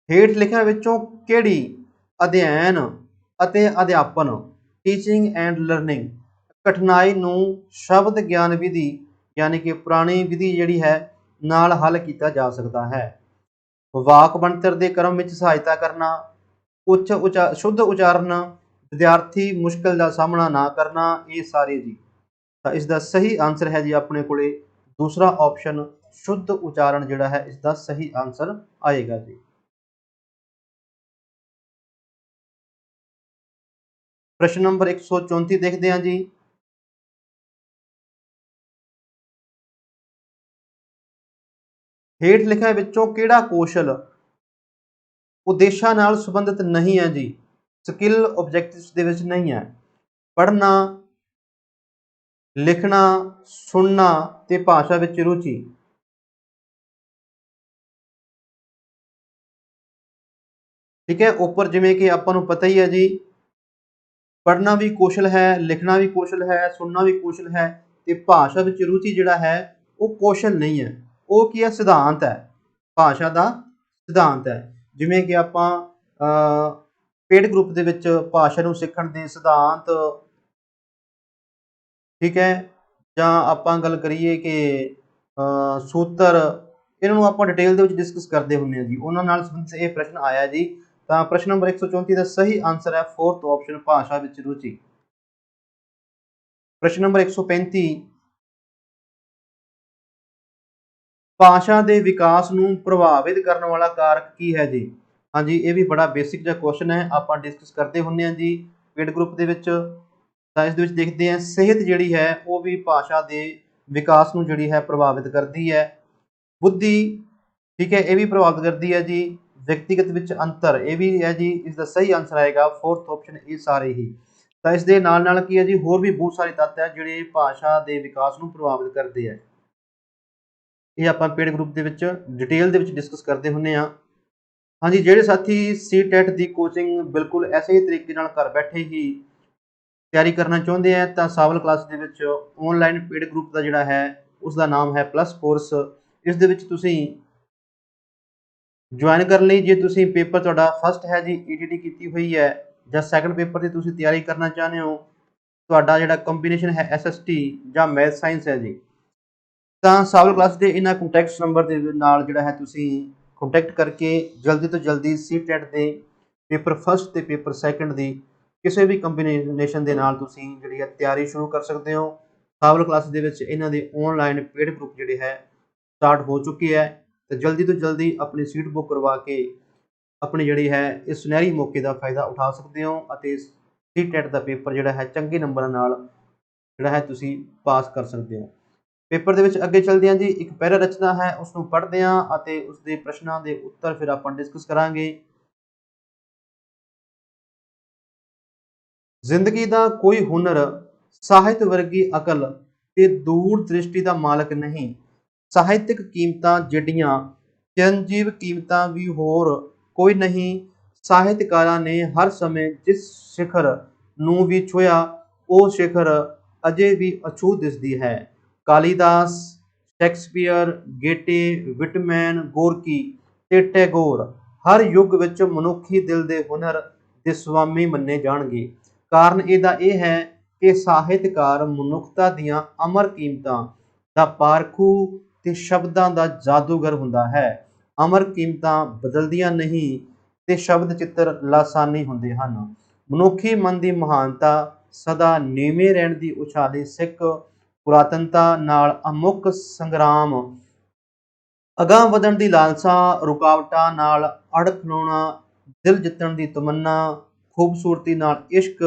ਹੇਠ ਲਿਖਿਆਂ ਵਿੱਚੋਂ ਕਿਹੜੀ ਅਧਿਐਨ ਅਤੇ ਅਧਿਆਪਨ ਟੀਚਿੰਗ ਐਂਡ ਲਰਨਿੰਗ ਕਠਿਨਾਈ ਨੂੰ ਸ਼ਬਦ ਗਿਆਨ ਵਿਧੀ ਯਾਨੀ ਕਿ ਪੁਰਾਣੀ ਵਿਧੀ ਜਿਹੜੀ ਹੈ ਨਾਲ ਹੱਲ ਕੀਤਾ ਜਾ ਸਕਦਾ ਹੈ? ਵਾਕ ਬਣਤਰ ਦੇ ਕ੍ਰਮ ਵਿੱਚ ਸਹਾਇਤਾ ਕਰਨਾ, ਸ਼ੁੱਧ ਉਚਾਰਨ, ਵਿਦਿਆਰਥੀ ਮੁਸ਼ਕਲ ਦਾ ਸਾਹਮਣਾ ਨਾ ਕਰਨਾ, ਇਹ ਸਾਰੇ ਜੀ। ਤਾਂ ਇਸ ਦਾ ਸਹੀ ਆਨਸਰ ਹੈ ਜੀ ਆਪਣੇ ਕੋਲੇ ਦੂਸਰਾ ਆਪਸ਼ਨ ਸ਼ੁੱਧ ਉਚਾਰਨ ਜਿਹੜਾ ਹੈ ਇਸ ਦਾ ਸਹੀ ਆਨਸਰ ਆਏਗਾ ਜੀ। ਪ੍ਰਸ਼ਨ ਨੰਬਰ 134 ਦੇਖਦੇ ਹਾਂ ਜੀ। ਹੇਠ ਲਿਖਿਆਂ ਵਿੱਚੋਂ ਕਿਹੜਾ ਕੌਸ਼ਲ ਉਦੇਸ਼ਾਂ ਨਾਲ ਸੰਬੰਧਿਤ ਨਹੀਂ ਹੈ ਜੀ? ਸਕਿੱਲ ਆਬਜੈਕਟਿਵਸ ਦੇ ਵਿੱਚ ਨਹੀਂ ਹੈ। ਪੜ੍ਹਨਾ, ਲਿਖਣਾ, ਸੁਣਨਾ ਤੇ ਭਾਸ਼ਾ ਵਿੱਚ ਰੁਚੀ। ਠੀਕ ਹੈ, ਉੱਪਰ ਜਿਵੇਂ ਕਿ ਆਪਾਂ ਨੂੰ ਪਤਾ ਹੀ ਹੈ ਜੀ, ਪੜ੍ਹਨਾ ਵੀ ਕੌਸ਼ਲ ਹੈ, ਲਿਖਣਾ ਵੀ ਕੌਸ਼ਲ ਹੈ, ਸੁਣਨਾ ਵੀ ਕੌਸ਼ਲ ਹੈ ਤੇ ਭਾਸ਼ਾ ਵਿੱਚ ਰੁਚੀ ਜਿਹੜਾ ਹੈ ਉਹ ਕੌਸ਼ਲ ਨਹੀਂ ਹੈ, ਉਹ ਕੀ ਹੈ? ਸਿਧਾਂਤ ਹੈ, ਭਾਸ਼ਾ ਦਾ ਸਿਧਾਂਤ ਹੈ। ਜਿਵੇਂ ਕਿ ਆਪਾਂ ਪੇਡ ਗਰੁੱਪ ਦੇ ਵਿੱਚ ਭਾਸ਼ਾ ਨੂੰ ਸਿੱਖਣ ਦੇ ਸਿਧਾਂਤ, ਠੀਕ ਹੈ, ਜਾਂ ਆਪਾਂ ਗੱਲ ਕਰੀਏ ਕਿ ਸੂਤਰ, ਇਹਨਾਂ ਨੂੰ ਆਪਾਂ ਡਿਟੇਲ ਦੇ ਵਿੱਚ ਡਿਸਕਸ ਕਰਦੇ ਹੁੰਦੇ ਹਾਂ ਜੀ, ਉਹਨਾਂ ਨਾਲ ਸੰਬੰਧਿਤ ਇਹ ਪ੍ਰਸ਼ਨ ਆਇਆ ਜੀ। ਤਾਂ ਪ੍ਰਸ਼ਨ ਨੰਬਰ 134 ਦਾ ਸਹੀ ਆਨਸਰ ਹੈ ਫੋਰਥ ਆਪਸ਼ਨ ਭਾਸ਼ਾ ਵਿੱਚ ਰੁਚੀ। ਪ੍ਰਸ਼ਨ ਨੰਬਰ 135 ਭਾਸ਼ਾ ਦੇ ਵਿਕਾਸ ਨੂੰ ਪ੍ਰਭਾਵਿਤ ਕਰਨ ਵਾਲਾ ਕਾਰਕ ਕੀ ਹੈ ਜੀ? ਹਾਂਜੀ, ਇਹ ਵੀ ਬੜਾ ਬੇਸਿਕ ਜਿਹਾ ਕੁਐਸਚਨ ਹੈ, ਆਪਾਂ ਡਿਸਕਸ ਕਰਦੇ ਹੁੰਦੇ ਹਾਂ ਜੀ ਪੇਡ ਗਰੁੱਪ ਦੇ ਵਿੱਚ। ਤਾਂ ਇਸ ਦੇ ਵਿੱਚ ਦੇਖਦੇ ਹਾਂ ਸਿਹਤ ਜਿਹੜੀ ਹੈ ਉਹ ਵੀ ਭਾਸ਼ਾ ਦੇ ਵਿਕਾਸ ਨੂੰ ਜਿਹੜੀ ਹੈ ਪ੍ਰਭਾਵਿਤ ਕਰਦੀ ਹੈ। ਬੁੱਧੀ, ਠੀਕ ਹੈ, ਇਹ ਵੀ ਪ੍ਰਭਾਵਿਤ ਕਰਦੀ ਹੈ ਜੀ। ਵਿਅਕਤੀਗਤ ਵਿੱਚ ਅੰਤਰ, ਇਹ ਵੀ ਹੈ ਜੀ। ਇਸ ਦਾ ਸਹੀ ਆਨਸਰ ਆਏਗਾ ਫੋਰਥ ਆਪਸ਼ਨ, ਇਹ ਸਾਰੇ ਹੀ। ਤਾਂ ਇਸ ਦੇ ਨਾਲ ਨਾਲ ਕੀ ਹੈ ਜੀ, ਹੋਰ ਵੀ ਬਹੁਤ ਸਾਰੇ ਤੱਤ ਹੈ ਜਿਹੜੇ ਭਾਸ਼ਾ ਦੇ ਵਿਕਾਸ ਨੂੰ ਪ੍ਰਭਾਵਿਤ ਕਰਦੇ ਹੈ। ਇਹ ਆਪਾਂ ਪੇਡ ਗਰੁੱਪ ਦੇ ਵਿੱਚ ਡਿਟੇਲ ਦੇ ਵਿੱਚ ਡਿਸਕਸ ਕਰਦੇ ਹੁੰਦੇ ਹਾਂ। ਹਾਂਜੀ, ਜਿਹੜੇ ਸਾਥੀ ਸੀਟੈਟ ਦੀ ਕੋਚਿੰਗ ਬਿਲਕੁਲ ਐਸੇ ਹੀ ਤਰੀਕੇ ਨਾਲ ਘਰ ਬੈਠੇ ਹੀ ਤਿਆਰੀ ਕਰਨਾ ਚਾਹੁੰਦੇ ਆ ਤਾਂ ਸਾਵਲ ਕਲਾਸ ਦੇ ਵਿੱਚ ਆਨਲਾਈਨ ਪੇਡ ਗਰੁੱਪ ਦਾ ਜਿਹੜਾ ਹੈ ਉਸ ਦਾ ਨਾਮ ਹੈ ਪਲੱਸ ਕੋਰਸ। ਇਸ ਦੇ ਵਿੱਚ ਤੁਸੀਂ ਜੁਆਇਨ ਕਰਨ ਲਈ, ਜੇ ਤੁਸੀਂ ਪੇਪਰ ਤੁਹਾਡਾ ਫਸਟ ਹੈ ਜੀ ETT ਕੀਤੀ ਹੋਈ ਹੈ ਜਾਂ ਸੈਕੰਡ ਪੇਪਰ ਦੀ ਤੁਸੀਂ ਤਿਆਰੀ ਕਰਨਾ ਚਾਹੁੰਦੇ ਹੋ, ਤੁਹਾਡਾ ਜਿਹੜਾ ਕੰਬੀਨੇਸ਼ਨ ਹੈ SST ਜਾਂ ਮੈਥ ਸਾਇੰਸ ਹੈ ਜੀ, ਤਾਂ ਸਾਵਲ ਕਲਾਸ ਦੇ ਇਹਨਾਂ ਕੰਟੈਕਟ ਨੰਬਰ ਦੇ ਨਾਲ ਜਿਹੜਾ ਹੈ ਤੁਸੀਂ ਕੰਟੈਕਟ ਕਰਕੇ ਜਲਦੀ ਤੋਂ ਜਲਦੀ ਸੀਟੈਟ ਦੇ ਪੇਪਰ ਫਸਟ ਤੇ ਪੇਪਰ ਸੈਕੰਡ ਦੀ ਕਿਸੇ ਵੀ ਕੰਬੀਨੇਸ਼ਨ ਦੇ ਨਾਲ ਤੁਸੀਂ ਜਿਹੜੀ ਹੈ ਤਿਆਰੀ ਸ਼ੁਰੂ ਕਰ ਸਕਦੇ ਹੋ। ਸਾਵਲ ਕਲਾਸ ਦੇ ਵਿੱਚ ਇਹਨਾਂ ਦੇ ਆਨਲਾਈਨ ਪੇਡ ਗਰੁੱਪ ਜਿਹੜੇ ਹੈ ਸਟਾਰਟ ਹੋ ਚੁੱਕੀ ਹੈ, ਤੇ ਜਲਦੀ ਤੋਂ ਜਲਦੀ ਆਪਣੀ ਸੀਟ ਬੁੱਕ ਕਰਵਾ ਕੇ ਆਪਣੀ ਜਿਹੜੀ ਹੈ ਇਸ ਸੁਨਹਿਰੀ ਮੌਕੇ ਦਾ ਫਾਇਦਾ ਉਠਾ ਸਕਦੇ ਹੋ ਅਤੇ ਸੀਟੈਟ ਦਾ ਪੇਪਰ ਜਿਹੜਾ ਹੈ ਚੰਗੇ ਨੰਬਰਾਂ ਨਾਲ ਜਿਹੜਾ ਹੈ ਤੁਸੀਂ ਪਾਸ ਕਰ ਸਕਦੇ ਹੋ। ਪੇਪਰ ਦੇ ਵਿੱਚ ਅੱਗੇ ਚੱਲਦੇ ਹਾਂ ਜੀ, ਇੱਕ ਪੈਰਾ ਰਚਨਾ ਹੈ ਉਸ ਨੂੰ ਪੜ੍ਹਦੇ ਹਾਂ ਅਤੇ ਉਸ ਦੇ ਪ੍ਰਸ਼ਨਾਂ ਦੇ ਉੱਤਰ ਫਿਰ ਆਪਾਂ ਡਿਸਕਸ ਕਰਾਂਗੇ। ਜ਼ਿੰਦਗੀ ਦਾ ਕੋਈ ਹੁਨਰ ਸਾਹਿਤ ਵਰਗੀ ਅਕਲ ਤੇ ਦੂਰ ਦ੍ਰਿਸ਼ਟੀ ਦਾ ਮਾਲਕ ਨਹੀਂ। ਸਾਹਿਤਕ ਕੀਮਤਾਂ ਜਿਹੜੀਆਂ ਚਿਰੰਜੀਵ ਕੀਮਤਾਂ ਵੀ ਹੋਰ ਕੋਈ ਨਹੀਂ। ਸਾਹਿਤਕਾਰਾਂ ਨੇ ਹਰ ਸਮੇਂ ਜਿਸ ਸਿਖਰ ਨੂੰ ਵੀ ਛੂਹਿਆ ਉਹ ਸਿਖਰ ਅਜੇ ਵੀ ਅਛੂਤ ਦਿਸਦੀ ਹੈ। ਕਾਲੀਦਾਸ, ਸ਼ੇਕਸਪੀਅਰ, ਗੇਟੇ, ਵਿਟਮੈਨ, ਗੋਰਕੀ ਤੇ ਟੈਗੋਰ ਹਰ ਯੁੱਗ ਵਿੱਚ ਮਨੁੱਖੀ ਦਿਲ ਦੇ ਹੁਨਰ ਦੇ ਸਵਾਮੀ ਮੰਨੇ ਜਾਣਗੇ। ਕਾਰਨ ਇਹਦਾ ਇਹ ਹੈ ਕਿ ਸਾਹਿਤਕਾਰ ਮਨੁੱਖਤਾ ਦੀਆਂ ਅਮਰ ਕੀਮਤਾਂ ਦਾ ਪਾਰਖੂ ਤੇ ਸ਼ਬਦਾਂ ਦਾ ਜਾਦੂਗਰ ਹੁੰਦਾ ਹੈ। ਅਮਰ ਕੀਮਤਾਂ ਬਦਲਦੀਆਂ ਨਹੀਂ ਤੇ ਸ਼ਬਦ ਚਿੱਤਰ ਲਾਸਾਨੀ ਹੁੰਦੇ ਹਨ। ਮਨੁੱਖੀ ਮਨ ਦੀ ਮਹਾਨਤਾ ਸਦਾ ਨੀਵੇਂ ਰਹਿਣ ਦੀ ਉਛਾਲੀ ਸਿੱਖ ਪੁਰਾਤਨਤਾ ਨਾਲ ਅਮੁੱਕ ਸੰਗਰਾਮ, ਅਗਾਂਹ ਵਧਣ ਦੀ ਲਾਲਸਾ, ਰੁਕਾਵਟਾਂ ਨਾਲ ਅੜ ਖਲੋਣਾ, ਦਿਲ ਜਿੱਤਣ ਦੀ ਤਮੰਨਾ, ਖੂਬਸੂਰਤੀ ਨਾਲ ਇਸ਼ਕ,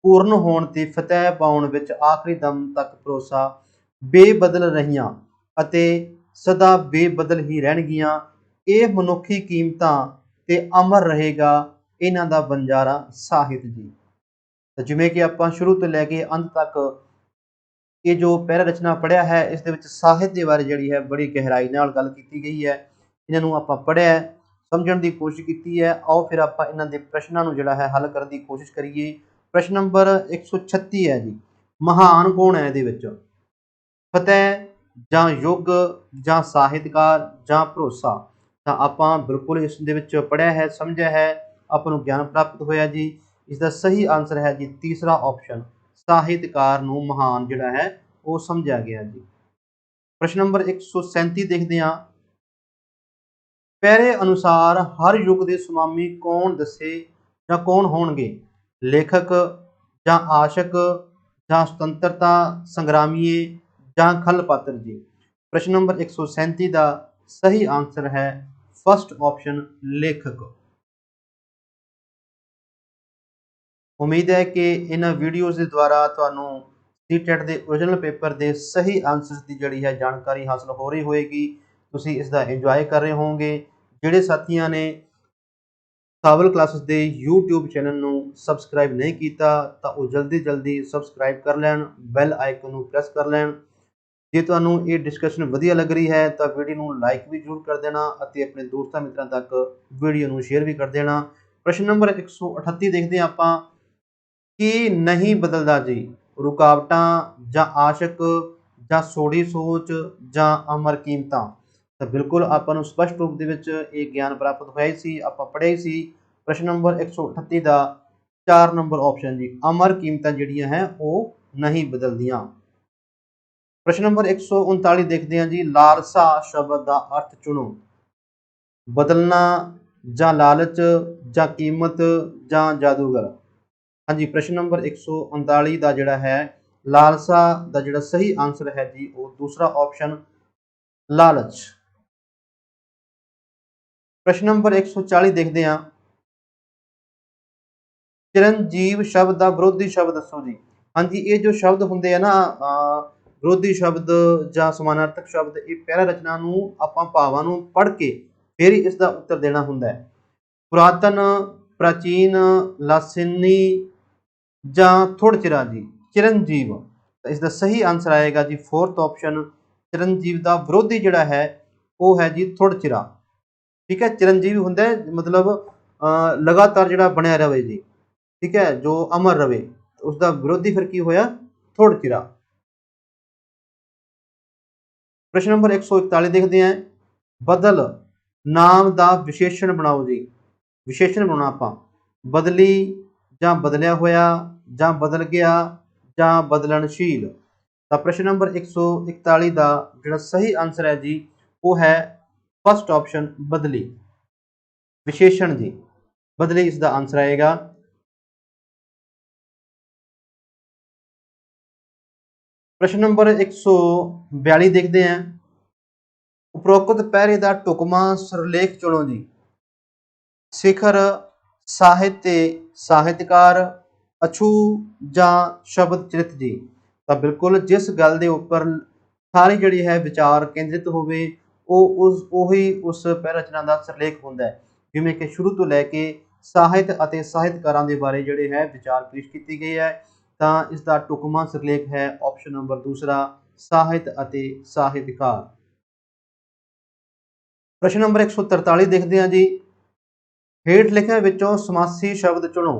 ਪੂਰਨ ਹੋਣ ਤੇ ਫਤਿਹ ਪਾਉਣ ਵਿੱਚ ਆਖਰੀ ਦਮ ਤੱਕ ਭਰੋਸਾ ਬੇਬਦਲ ਰਹੀਆਂ ਅਤੇ ਸਦਾ ਬੇਬਦਲ ਹੀ ਰਹਿਣਗੀਆਂ। ਇਹ ਮਨੁੱਖੀ ਕੀਮਤਾਂ ਤੇ ਅਮਰ ਰਹੇਗਾ ਇਹਨਾਂ ਦਾ ਬੰਜਾਰਾ ਸਾਹਿਤ ਜੀ। ਤਾਂ ਜਿਵੇਂ ਕਿ ਆਪਾਂ ਸ਼ੁਰੂ ਤੋਂ ਲੈ ਕੇ ਅੰਤ ਤੱਕ ਇਹ ਜੋ ਪਹਿਲਾ ਰਚਨਾ ਪੜ੍ਹਿਆ ਹੈ, ਇਸ ਦੇ ਵਿੱਚ ਸਾਹਿਤ ਦੇ ਬਾਰੇ ਜਿਹੜੀ ਹੈ ਬੜੀ ਗਹਿਰਾਈ ਨਾਲ ਗੱਲ ਕੀਤੀ ਗਈ ਹੈ। ਇਹਨਾਂ ਨੂੰ ਆਪਾਂ ਪੜ੍ਹਿਆ, ਸਮਝਣ ਦੀ ਕੋਸ਼ਿਸ਼ ਕੀਤੀ ਹੈ। ਆਓ ਫਿਰ ਆਪਾਂ ਇਹਨਾਂ ਦੇ ਪ੍ਰਸ਼ਨਾਂ ਨੂੰ ਜਿਹੜਾ ਹੈ ਹੱਲ ਕਰਨ ਦੀ ਕੋਸ਼ਿਸ਼ ਕਰੀਏ। ਪ੍ਰਸ਼ਨ ਨੰਬਰ 136 ਹੈ ਜੀ, ਮਹਾਨ ਕੌਣ ਹੈ ਇਹਦੇ ਵਿੱਚ? ਫਤਿਹ ਜਾਂ ਯੁੱਗ ਜਾਂ ਸਾਹਿਤਕਾਰ ਜਾਂ ਭਰੋਸਾ? ਤਾਂ ਆਪਾਂ ਬਿਲਕੁਲ ਇਸ ਦੇ ਵਿੱਚ ਪੜ੍ਹਿਆ ਹੈ, ਸਮਝਿਆ ਹੈ, ਆਪਾਂ ਨੂੰ ਗਿਆਨ ਪ੍ਰਾਪਤ ਹੋਇਆ ਜੀ। ਇਸ ਦਾ ਸਹੀ ਆਨਸਰ ਹੈ ਜੀ ਤੀਸਰਾ ਆਪਸ਼ਨ, ਸਾਹਿਤਕਾਰ ਨੂੰ ਮਹਾਨ ਜਿਹੜਾ ਹੈ ਉਹ ਸਮਝਿਆ ਗਿਆ ਜੀ। ਪ੍ਰਸ਼ਨ ਨੰਬਰ 137 ਦੇਖਦੇ ਹਾਂ, ਪਹਿਰੇ ਅਨੁਸਾਰ ਹਰ ਯੁੱਗ ਦੇ ਸੁਆਮੀ ਕੌਣ ਦੱਸੇ ਜਾਂ ਕੌਣ ਹੋਣਗੇ? ਲੇਖਕ ਜਾਂ ਆਸ਼ਕ ਜਾਂ ਸੁਤੰਤਰਤਾ ਸੰਗਰਾਮੀਏ ਜਾਂ ਖਲ ਪਾਤਰ ਜੀ? ਪ੍ਰਸ਼ਨ ਨੰਬਰ 137 ਦਾ ਸਹੀ ਆਨਸਰ ਹੈ ਫਸਟ ਆਪਸ਼ਨ, ਲੇਖਕ। ਉਮੀਦ ਹੈ ਕਿ ਇਹਨਾਂ ਵੀਡੀਓਜ਼ ਦੇ ਦੁਆਰਾ ਤੁਹਾਨੂੰ ਸੀਟੈਟ ਦੇ ਓਰੀਜਨਲ ਪੇਪਰ ਦੇ ਸਹੀ ਆਨਸਰਸ ਦੀ ਜਿਹੜੀ ਹੈ ਜਾਣਕਾਰੀ ਹਾਸਲ ਹੋ ਰਹੀ ਹੋਏਗੀ। ਤੁਸੀਂ ਇਸ ਦਾ ਇੰਜੋਏ ਕਰ ਰਹੇ ਹੋਵੋਗੇ। ਜਿਹੜੇ ਸਾਥੀਆਂ ਨੇ ਕਾਬਲ ਕਲਾਸਿਸ ਦੇ YouTube ਚੈਨਲ ਨੂੰ ਸਬਸਕ੍ਰਾਈਬ ਨਹੀਂ ਕੀਤਾ ਤਾਂ ਉਹ ਜਲਦੀ ਸਬਸਕ੍ਰਾਈਬ ਕਰ ਲੈਣ, ਬੈਲ ਆਈਕਨ ਨੂੰ ਪ੍ਰੈਸ ਕਰ ਲੈਣ। ਜੇ ਤੁਹਾਨੂੰ ਇਹ ਡਿਸਕਸ਼ਨ ਵਧੀਆ ਲੱਗ ਰਹੀ ਹੈ ਤਾਂ ਵੀਡੀਓ ਨੂੰ ਲਾਈਕ ਵੀ ਜ਼ਰੂਰ ਕਰ ਦੇਣਾ ਅਤੇ ਆਪਣੇ ਦੋਸਤਾਂ ਮਿੱਤਰਾਂ ਤੱਕ ਵੀਡੀਓ ਨੂੰ ਸ਼ੇਅਰ ਵੀ ਕਰ ਦੇਣਾ। ਪ੍ਰਸ਼ਨ ਨੰਬਰ 138 ਦੇਖਦੇ ਹਾਂ ਆਪਾਂ, ਕੀ ਨਹੀਂ ਬਦਲਦਾ ਜੀ? ਰੁਕਾਵਟਾਂ ਜਾਂ ਆਸ਼ਕ ਜਾਂ ਸੋੜੀ ਸੋਚ ਜਾਂ ਅਮਰ ਕੀਮਤਾਂ? ਤਾਂ ਬਿਲਕੁਲ ਆਪਾਂ ਨੂੰ ਸਪਸ਼ਟ ਰੂਪ ਦੇ ਵਿੱਚ ਇਹ ਗਿਆਨ ਪ੍ਰਾਪਤ ਹੋਇਆ ਹੀ ਸੀ, ਆਪਾਂ ਪੜ੍ਹਿਆ ਹੀ ਸੀ। ਪ੍ਰਸ਼ਨ ਨੰਬਰ 138 ਦਾ 4 ਨੰਬਰ ਆਪਸ਼ਨ ਜੀ, ਅਮਰ ਕੀਮਤਾਂ ਜਿਹੜੀਆਂ ਹੈ ਉਹ ਨਹੀਂ ਬਦਲਦੀਆਂ। ਪ੍ਰਸ਼ਨ ਨੰਬਰ 139 ਦੇਖਦੇ ਹਾਂ ਜੀ, ਲਾਲਸਾ ਸ਼ਬਦ ਦਾ ਅਰਥ ਚੁਣੋ। ਬਦਲਣਾ ਜਾਂ ਲਾਲਚ ਜਾਂ ਕੀਮਤ ਜਾਂ ਜਾਦੂਗਰ? ਹਾਂਜੀ, ਪ੍ਰਸ਼ਨ ਨੰਬਰ 139 ਦਾ ਜਿਹੜਾ ਹੈ ਲਾਲਸਾ ਦਾ ਜਿਹੜਾ ਸਹੀ ਆਨਸਰ ਹੈ ਜੀ ਉਹ ਦੂਸਰਾ ਆਪਸ਼ਨ, ਲਾਲਚ। ਪ੍ਰਸ਼ਨ ਨੰਬਰ 140 ਦੇਖਦੇ ਹਾਂ, ਚਿਰੰਜੀਵ ਸ਼ਬਦ ਦਾ ਵਿਰੋਧੀ ਸ਼ਬਦ ਦੱਸੋ ਜੀ। ਹਾਂਜੀ, ਇਹ ਜੋ ਸ਼ਬਦ ਹੁੰਦੇ ਆ ਨਾ, ਵਿਰੋਧੀ ਸ਼ਬਦ ਜਾਂ ਸਮਾਨਾਰਥਕ ਸ਼ਬਦ, ਇਹ ਪਹਿਲਾ ਰਚਨਾ ਨੂੰ ਆਪਾਂ ਭਾਵਾਂ ਨੂੰ ਪੜ੍ਹ ਕੇ ਫਿਰ ਇਸ ਦਾ ਉੱਤਰ ਦੇਣਾ ਹੁੰਦਾ ਹੈ। ਪੁਰਾਤਨ, ਪ੍ਰਾਚੀਨ, ਲਾਸਿਨੀ ਜਾਂ ਥੋੜ ਚਿਰਾ ਜੀ? ਚਿਰੰਜੀਵ। ਤਾਂ ਇਸ ਦਾ ਸਹੀ ਆਨਸਰ ਆਏਗਾ ਜੀ ਫੋਰਥ ਆਪਸ਼ਨ, ਚਿਰੰਜੀਵ ਦਾ ਵਿਰੋਧੀ ਜਿਹੜਾ ਹੈ ਉਹ ਹੈ ਜੀ ਥੋੜ ਚਿਰਾ। ਠੀਕ ਹੈ, ਚਿਰੰਜੀਵ ਹੁੰਦਾ ਮਤਲਬ ਲਗਾਤਾਰ ਜਿਹੜਾ ਬਣਿਆ ਰਵੇ ਜੀ, ਠੀਕ ਹੈ, ਜੋ ਅਮਰ ਰਵੇ। ਉਸ ਦਾ ਵਿਰੋਧੀ ਫਿਰ ਕੀ ਹੋਇਆ? ਥੋੜ ਚਿਰਾ। ਪ੍ਰਸ਼ਨ ਨੰਬਰ 141 ਦੇਖਦੇ ਹਾਂ, ਬਦਲ ਨਾਮ ਦਾ ਵਿਸ਼ੇਸ਼ਣ ਬਣਾਓ ਜੀ। ਵਿਸ਼ੇਸ਼ਣ ਬਣਾਉਣਾ ਆਪਾਂ, ਬਦਲੀ ਜਾਂ ਬਦਲਿਆ ਹੋਇਆ ਜਾਂ ਬਦਲ ਗਿਆ ਜਾਂ ਬਦਲਣਸ਼ੀਲ? ਤਾਂ ਪ੍ਰਸ਼ਨ ਨੰਬਰ 141 ਦਾ ਜਿਹੜਾ ਸਹੀ ਆਨਸਰ ਹੈ ਜੀ ਉਹ ਹੈ ਫਸਟ ਆਪਸ਼ਨ, ਬਦਲੀ। ਵਿਸ਼ੇਸ਼ਣ ਜੀ, ਬਦਲੀ ਇਸ ਦਾ ਆਨਸਰ ਆਏਗਾ। ਪ੍ਰਸ਼ਨ ਨੰਬਰ 142 ਦੇਖਦੇ ਹਾਂ, ਉਪਰੋਕਤ ਪਹਿਰੇ ਦਾ ਢੁਕਵਾਂ ਸਿਰਲੇਖ ਚੁਣੋ ਜੀ। ਸਿਖਰ, ਸਾਹਿਤ ਤੇ ਸਾਹਿਤਕਾਰ, ਅਛੂ ਜਾਂ ਸ਼ਬਦ ਚਰਿਤ ਜੀ? ਤਾਂ ਬਿਲਕੁਲ ਜਿਸ ਗੱਲ ਦੇ ਉੱਪਰ ਸਾਰੀ ਜਿਹੜੀ ਹੈ ਵਿਚਾਰ ਕੇਂਦਰਿਤ ਹੋਵੇ ਉਹ ਉਹੀ ਉਸ ਪਹਿ ਰਚਨਾ ਦਾ ਸਿਰਲੇਖ ਹੁੰਦਾ ਹੈ। ਜਿਵੇਂ ਕਿ ਸ਼ੁਰੂ ਤੋਂ ਲੈ ਕੇ ਸਾਹਿਤ ਅਤੇ ਸਾਹਿਤਕਾਰਾਂ ਦੇ ਬਾਰੇ ਜਿਹੜੇ ਹੈ ਵਿਚਾਰ ਪੇਸ਼ ਕੀਤੀ ਗਈ ਹੈ। ਤਾਂ ਇਸ ਦਾ ਢੁਕਵਾਂ ਸਿਰਲੇਖ ਹੈ ਆਪਸ਼ਨ ਨੰਬਰ ਦੂਸਰਾ ਸਾਹਿਤ ਅਤੇ ਸਾਹਿਤਕਾਰ। ਪ੍ਰਸ਼ਨ ਨੰਬਰ 143 ਦੇਖਦੇ ਹਾਂ ਜੀ। ਹੇਠ ਲਿਖਿਆਂ ਵਿੱਚੋਂ ਸਮਾਸੀ ਸ਼ਬਦ ਚੁਣੋ।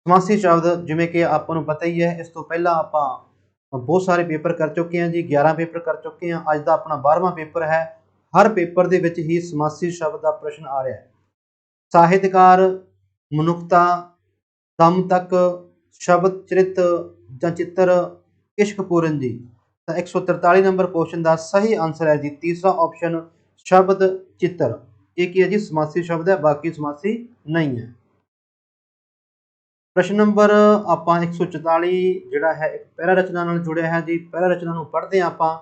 ਸਮਾਸੀ ਸ਼ਬਦ ਜਿਵੇਂ ਕਿ ਆਪਾਂ ਨੂੰ ਪਤਾ ਹੀ ਹੈ, ਇਸ ਤੋਂ ਪਹਿਲਾਂ ਆਪਾਂ ਬਹੁਤ ਸਾਰੇ ਪੇਪਰ ਕਰ ਚੁੱਕੇ ਹਾਂ ਜੀ, 11 ਪੇਪਰ ਕਰ ਚੁੱਕੇ ਹਾਂ। ਅੱਜ ਦਾ ਆਪਣਾ 12ਵਾਂ ਪੇਪਰ ਹੈ। ਹਰ ਪੇਪਰ ਦੇ ਵਿੱਚ ਹੀ ਸਮਾਸੀ ਸ਼ਬਦ ਦਾ ਪ੍ਰਸ਼ਨ ਆ ਰਿਹਾ ਹੈ। ਸਾਹਿਤਕਾਰ, ਮਨੁੱਖਤਾ, ਦਮ ਤੱਕ, ਸ਼ਬਦ ਚਰਿਤ ਜਾਂ ਚਿੱਤਰ, ਇਸ਼ਕ ਪੂਰਨ ਜੀ। ਤਾਂ 143 ਨੰਬਰ ਕੁਐਸਚਨ ਦਾ ਸਹੀ ਆਨਸਰ ਹੈ ਜੀ ਤੀਸਰਾ ਆਪਸ਼ਨ ਸ਼ਬਦ ਚਿੱਤਰ। ਇਹ ਕੀ ਹੈ ਜੀ? ਸਮਾਸੀ ਸ਼ਬਦ ਹੈ, ਬਾਕੀ ਸਮਾਸੀ ਨਹੀਂ ਹੈ। ਪ੍ਰਸ਼ਨ ਨੰਬਰ ਆਪਾਂ 144 ਜਿਹੜਾ ਹੈ ਇੱਕ ਪਹਿਰਾ ਰਚਨਾ ਨਾਲ ਜੁੜਿਆ ਹੈ ਜੀ। ਪਹਿਰਾ ਰਚਨਾ ਨੂੰ ਪੜ੍ਹਦੇ ਹਾਂ ਆਪਾਂ।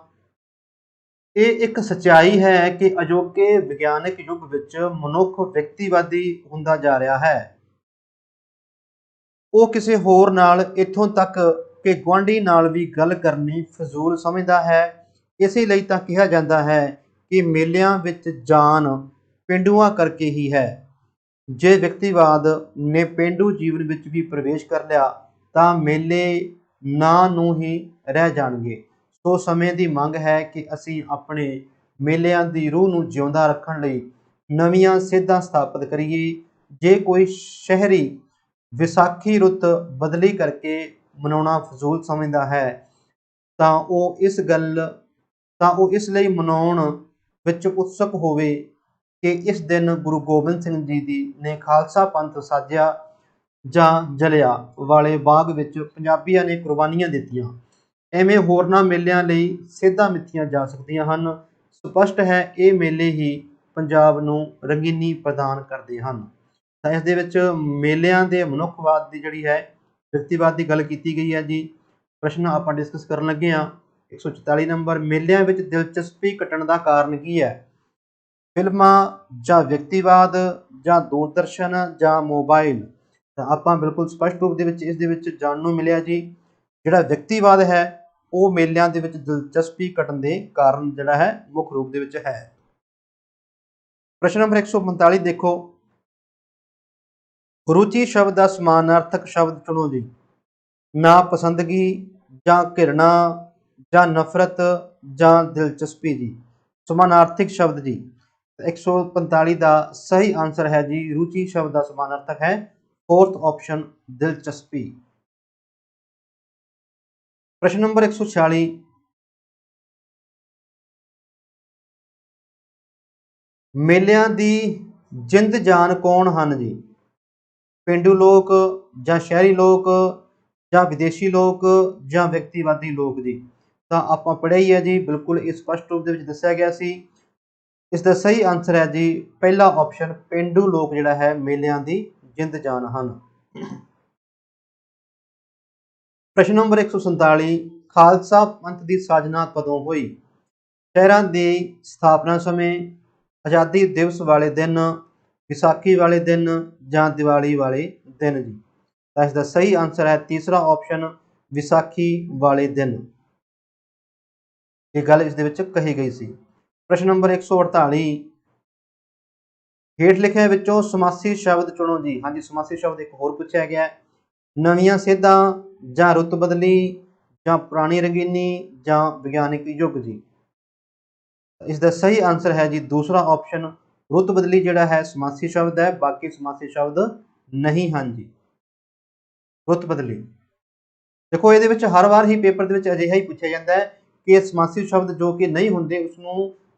ਇਹ ਇੱਕ ਸੱਚਾਈ ਹੈ ਕਿ ਅਜੋਕੇ ਵਿਗਿਆਨਕ ਯੁੱਗ ਵਿੱਚ ਮਨੁੱਖ ਵਿਅਕਤੀਵਾਦੀ ਹੁੰਦਾ ਜਾ ਰਿਹਾ ਹੈ। ਉਹ ਕਿਸੇ ਹੋਰ ਨਾਲ ਇੱਥੋਂ ਤੱਕ ਕਿ ਗੁਆਂਢੀ ਨਾਲ ਵੀ ਗੱਲ ਕਰਨੀ ਫਜ਼ੂਲ ਸਮਝਦਾ ਹੈ। ਇਸੇ ਲਈ ਤਾਂ ਕਿਹਾ ਜਾਂਦਾ ਹੈ ਕਿ ਮੇਲਿਆਂ ਵਿੱਚ ਜਾਨ ਪੇਂਡੂਆਂ ਕਰਕੇ ਹੀ ਹੈ। ਜੇ ਵਿਅਕਤੀਵਾਦ ਨੇ ਪੇਂਡੂ ਜੀਵਨ ਵਿੱਚ ਵੀ ਪ੍ਰਵੇਸ਼ ਕਰ ਲਿਆ ਤਾਂ ਮੇਲੇ ਨਾਂ ਨੂੰ ਹੀ ਰਹਿ ਜਾਣਗੇ। ਸੋ ਸਮੇਂ ਦੀ ਮੰਗ ਹੈ ਕਿ ਅਸੀਂ ਆਪਣੇ ਮੇਲਿਆਂ ਦੀ ਰੂਹ ਨੂੰ ਜਿਉਂਦਾ ਰੱਖਣ ਲਈ ਨਵੀਆਂ ਸੇਧਾਂ ਸਥਾਪਿਤ ਕਰੀਏ। ਜੇ ਕੋਈ ਸ਼ਹਿਰੀ ਵਿਸਾਖੀ ਰੁੱਤ ਬਦਲੀ ਕਰਕੇ ਮਨਾਉਣਾ ਫਜ਼ੂਲ ਸਮਝਦਾ ਹੈ ਤਾਂ ਉਹ ਇਸ ਲਈ ਮਨਾਉਣ ਵਿੱਚ ਉਤਸੁਕ ਹੋਵੇ ਕਿ ਇਸ ਦਿਨ ਗੁਰੂ ਗੋਬਿੰਦ ਸਿੰਘ ਜੀ ਨੇ ਖਾਲਸਾ ਪੰਥ ਸਾਜਿਆ ਜਾਂ ਜਲਿਆ ਵਾਲੇ ਬਾਗ ਵਿੱਚ ਪੰਜਾਬੀਆਂ ਨੇ ਕੁਰਬਾਨੀਆਂ ਦਿੱਤੀਆਂ। ਐਵੇਂ ਹੋਰਨਾਂ ਮੇਲਿਆਂ ਲਈ ਸੇਧਾਂ ਮਿੱਥੀਆਂ ਜਾ ਸਕਦੀਆਂ ਹਨ। ਸਪਸ਼ਟ ਹੈ ਇਹ ਮੇਲੇ ਹੀ ਪੰਜਾਬ ਨੂੰ ਰੰਗੀਨੀ ਪ੍ਰਦਾਨ ਕਰਦੇ ਹਨ। ਤਾਂ ਇਸ ਦੇ ਵਿੱਚ ਮੇਲਿਆਂ ਦੇ ਮਨੁੱਖਵਾਦ ਦੀ ਜਿਹੜੀ ਹੈ ਵਿਅਕਤੀਵਾਦ ਦੀ ਗੱਲ ਕੀਤੀ ਗਈ ਹੈ ਜੀ। ਪ੍ਰਸ਼ਨ ਆਪਾਂ ਡਿਸਕਸ ਕਰਨ ਲੱਗੇ ਹਾਂ 144 ਨੰਬਰ। ਮੇਲਿਆਂ ਵਿੱਚ ਦਿਲਚਸਪੀ ਘਟਣ ਦਾ ਕਾਰਨ ਕੀ ਹੈ? ਫਿਲਮਾਂ ਜਾਂ ਵਿਅਕਤੀਵਾਦ ਜਾਂ ਦੂਰਦਰਸ਼ਨ ਜਾਂ ਮੋਬਾਈਲ? ਤਾਂ ਆਪਾਂ ਬਿਲਕੁਲ ਸਪਸ਼ਟ ਰੂਪ ਦੇ ਵਿੱਚ ਇਸ ਦੇ ਵਿੱਚ ਜਾਣਨ ਨੂੰ ਮਿਲਿਆ ਜੀ ਜਿਹੜਾ ਵਿਅਕਤੀਵਾਦ ਹੈ ਉਹ ਮੇਲਿਆਂ ਦੇ ਵਿੱਚ ਦਿਲਚਸਪੀ ਘਟਣ ਦੇ ਕਾਰਨ ਜਿਹੜਾ ਹੈ ਮੁੱਖ ਰੂਪ ਦੇ ਵਿੱਚ ਹੈ। ਪ੍ਰਸ਼ਨ ਨੰਬਰ 145 ਦੇਖੋ। ਰੁਚੀ ਸ਼ਬਦ ਦਾ ਸਮਾਨਾਰਥਕ ਸ਼ਬਦ ਚੁਣੋ ਜੀ। ਨਾਪਸੰਦਗੀ ਜਾਂ ਘਿਰਣਾ ਜਾਂ ਨਫ਼ਰਤ ਜਾਂ ਦਿਲਚਸਪੀ ਜੀ। ਸਮਾਨਾਰਥਕ ਸ਼ਬਦ ਜੀ 145 ਦਾ ਸਹੀ ਆਨਸਰ ਹੈ ਜੀ ਰੁਚੀ ਸ਼ਬਦ ਦਾ ਸਮਾਨਾਰਥਕ ਹੈ ਫੋਰਥ ਆਪਸ਼ਨ ਦਿਲਚਸਪੀ। ਪ੍ਰਸ਼ਨ ਨੰਬਰ 146। ਮੇਲਿਆਂ ਦੀ ਜਿੰਦ ਜਾਨ ਕੌਣ ਹਨ ਜੀ? ਪੇਂਡੂ ਲੋਕ ਜਾਂ ਸ਼ਹਿਰੀ ਲੋਕ ਜਾਂ ਵਿਦੇਸ਼ੀ ਲੋਕ ਜਾਂ ਵਿਅਕਤੀਵਾਦੀ ਲੋਕ ਜੀ। ਤਾਂ ਆਪਾਂ ਪੜ੍ਹਿਆ ਹੀ ਹੈ ਜੀ, ਬਿਲਕੁਲ ਇਹ ਸਪਸ਼ਟ ਰੂਪ ਦੇ ਵਿੱਚ ਦੱਸਿਆ ਗਿਆ ਸੀ। ਇਸ ਦਾ ਸਹੀ ਆਨਸਰ ਹੈ ਜੀ ਪਹਿਲਾ ਆਪਸ਼ਨ ਪੇਂਡੂ ਲੋਕ ਜਿਹੜਾ ਹੈ ਮੇਲਿਆਂ ਦੀ ਜਿੰਦ ਜਾਨ ਹਨ। ਪ੍ਰਸ਼ਨ ਨੰਬਰ 147। ਖਾਲਸਾ ਪੰਥ ਦੀ ਸਾਜਨਾ ਕਦੋਂ ਹੋਈ? ਸ਼ਹਿਰਾਂ ਦੀ ਸਥਾਪਨਾ ਸਮੇਂ, ਆਜ਼ਾਦੀ ਦਿਵਸ ਵਾਲੇ ਦਿਨ, ਵਿਸਾਖੀ ਵਾਲੇ ਦਿਨ ਜਾਂ ਦੀਵਾਲੀ ਵਾਲੇ ਦਿਨ ਜੀ। ਤਾਂ ਇਸ ਦਾ ਸਹੀ ਆਨਸਰ ਹੈ ਤੀਸਰਾ ਆਪਸ਼ਨ ਵਿਸਾਖੀ ਵਾਲੇ ਦਿਨ। ਇਹ ਗੱਲ ਇਸ ਦੇ ਵਿੱਚ ਕਹੀ ਗਈ ਸੀ। ਪ੍ਰਸ਼ਨ ਨੰਬਰ 148। ਹੇਠ ਲਿਖਿਆਂ ਵਿੱਚੋਂ ਸਮਾਸੀ ਸ਼ਬਦ ਚੁਣੋ ਜੀ। ਹਾਂਜੀ, ਸਮਾਸੀ ਸ਼ਬਦ ਇੱਕ ਹੋਰ ਪੁੱਛਿਆ ਗਿਆ। ਨਵੀਆਂ ਸੇਧਾਂ ਜਾਂ ਰੁੱਤ ਬਦਲੀ ਜਾਂ ਪੁਰਾਣੀ ਰੰਗੀਨੀ ਜਾਂ ਵਿਗਿਆਨਿਕ ਯੁੱਗ ਜੀ। ਇਸ ਦਾ ਸਹੀ ਆਨਸਰ ਹੈ ਜੀ ਦੂਸਰਾ ਆਪਸ਼ਨ ਰੁੱਤ ਬਦਲੀ ਜਿਹੜਾ ਹੈ ਸਮਾਸੀ ਸ਼ਬਦ ਹੈ, ਬਾਕੀ ਸਮਾਸੀ ਸ਼ਬਦ ਨਹੀਂ ਹਨ ਜੀ। ਰੁੱਤ ਬਦਲੀ ਦੇਖੋ ਇਹਦੇ ਵਿੱਚ ਹਰ ਵਾਰ ਹੀ ਪੇਪਰ ਦੇ ਵਿੱਚ ਅਜਿਹਾ ਹੀ ਪੁੱਛਿਆ ਜਾਂਦਾ ਹੈ ਕਿ ਸਮਾਸੀ ਸ਼ਬਦ ਜੋ ਕਿ ਨਹੀਂ ਹੁੰਦੇ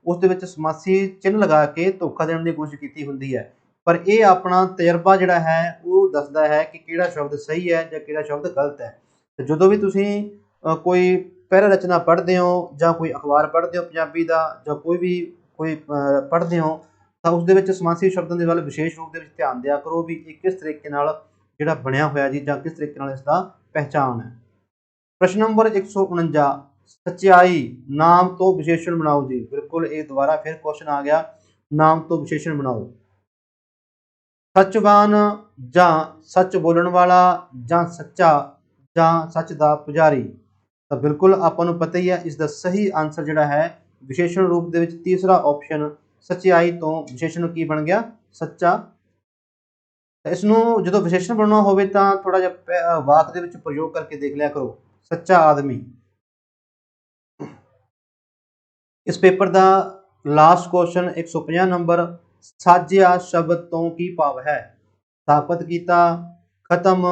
ਉਸ ਦੇ ਵਿੱਚ ਸਮਾਸੀ ਚਿੰਨ੍ਹ ਲਗਾ ਕੇ ਧੋਖਾ ਦੇਣ ਦੀ ਕੋਸ਼ਿਸ਼ ਕੀਤੀ ਹੁੰਦੀ ਹੈ। ਪਰ ਇਹ ਆਪਣਾ ਤਜਰਬਾ ਜਿਹੜਾ ਹੈ ਉਹ ਦੱਸਦਾ ਹੈ ਕਿ ਕਿਹੜਾ ਸ਼ਬਦ ਸਹੀ ਹੈ ਜਾਂ ਕਿਹੜਾ ਸ਼ਬਦ ਗਲਤ ਹੈ। ਤੇ ਜਦੋਂ ਵੀ ਤੁਸੀਂ ਕੋਈ ਪਹਿਰਾ ਰਚਨਾ ਪੜ੍ਹਦੇ ਹੋ ਜਾਂ ਕੋਈ ਅਖਬਾਰ ਪੜ੍ਹਦੇ ਹੋ ਪੰਜਾਬੀ ਦਾ ਜਾਂ ਕੋਈ ਪੜ੍ਹਦੇ ਹੋ ਤਾਂ ਉਸ ਦੇ ਵਿੱਚ ਸਮਾਸੀ ਸ਼ਬਦਾਂ ਦੇ ਵੱਲ ਵਿਸ਼ੇਸ਼ ਰੂਪ ਦੇ ਵਿੱਚ ਧਿਆਨ ਦਿਆ ਕਰੋ ਵੀ ਇਹ ਕਿਸ ਤਰੀਕੇ ਨਾਲ ਜਿਹੜਾ ਬਣਿਆ ਹੋਇਆ ਜੀ ਜਾਂ ਕਿਸ ਤਰੀਕੇ ਨਾਲ ਇਸ ਦਾ ਪਹਿਚਾਣ ਹੈ। ਪ੍ਰਸ਼ਨ ਨੰਬਰ 149। ਸੱਚਾਈ ਨਾਮ ਤੋਂ ਵਿਸ਼ੇਸ਼ਣ ਬਣਾਓ ਜੀ। ਬਿਲਕੁਲ ਇਹ ਦੁਬਾਰਾ ਫਿਰ ਕੁਐਸਚਨ ਆ ਗਿਆ, ਨਾਮ ਤੋਂ ਵਿਸ਼ੇਸ਼ਣ ਬਣਾਓ। ਸੱਚਵਾਨ ਜਾਂ ਸੱਚ ਬੋਲਣ ਵਾਲਾ ਜਾਂ ਸੱਚਾ ਜਾਂ ਸੱਚ ਦਾ ਪੁਜਾਰੀ। ਤਾਂ ਬਿਲਕੁਲ ਆਪਾਂ ਨੂੰ ਪਤਾ ਹੀ ਹੈ ਇਸ ਦਾ ਸਹੀ ਆਨਸਰ ਜਿਹੜਾ ਹੈ ਵਿਸ਼ੇਸ਼ਣ ਰੂਪ ਦੇ ਵਿੱਚ ਤੀਸਰਾ ਆਪਸ਼ਨ ਸੱਚਾਈ ਤੋਂ ਵਿਸ਼ੇਸ਼ਣ ਕੀ ਬਣ ਗਿਆ? ਸੱਚਾ। ਇਸ ਨੂੰ ਜਦੋਂ ਵਿਸ਼ੇਸ਼ਣ ਬਣਾਉਣਾ ਹੋਵੇ ਤਾਂ ਥੋੜਾ ਜਿਹਾ ਵਾਕ ਦੇ ਵਿੱਚ ਪ੍ਰਯੋਗ ਕਰਕੇ ਦੇਖ ਲਿਆ ਕਰੋ। ਸੱਚਾ ਆਦਮੀ। ਇਸ ਪੇਪਰ ਦਾ ਲਾਸਟ ਕੁਐਸਚਨ 150 ਨੰਬਰ, ਸਾਜਿਆ ਸ਼ਬਦ ਤੋਂ ਕੀ ਭਾਵ ਹੈ? ਸਥਾਪਿਤ ਕੀਤਾ, ਖਤਮ,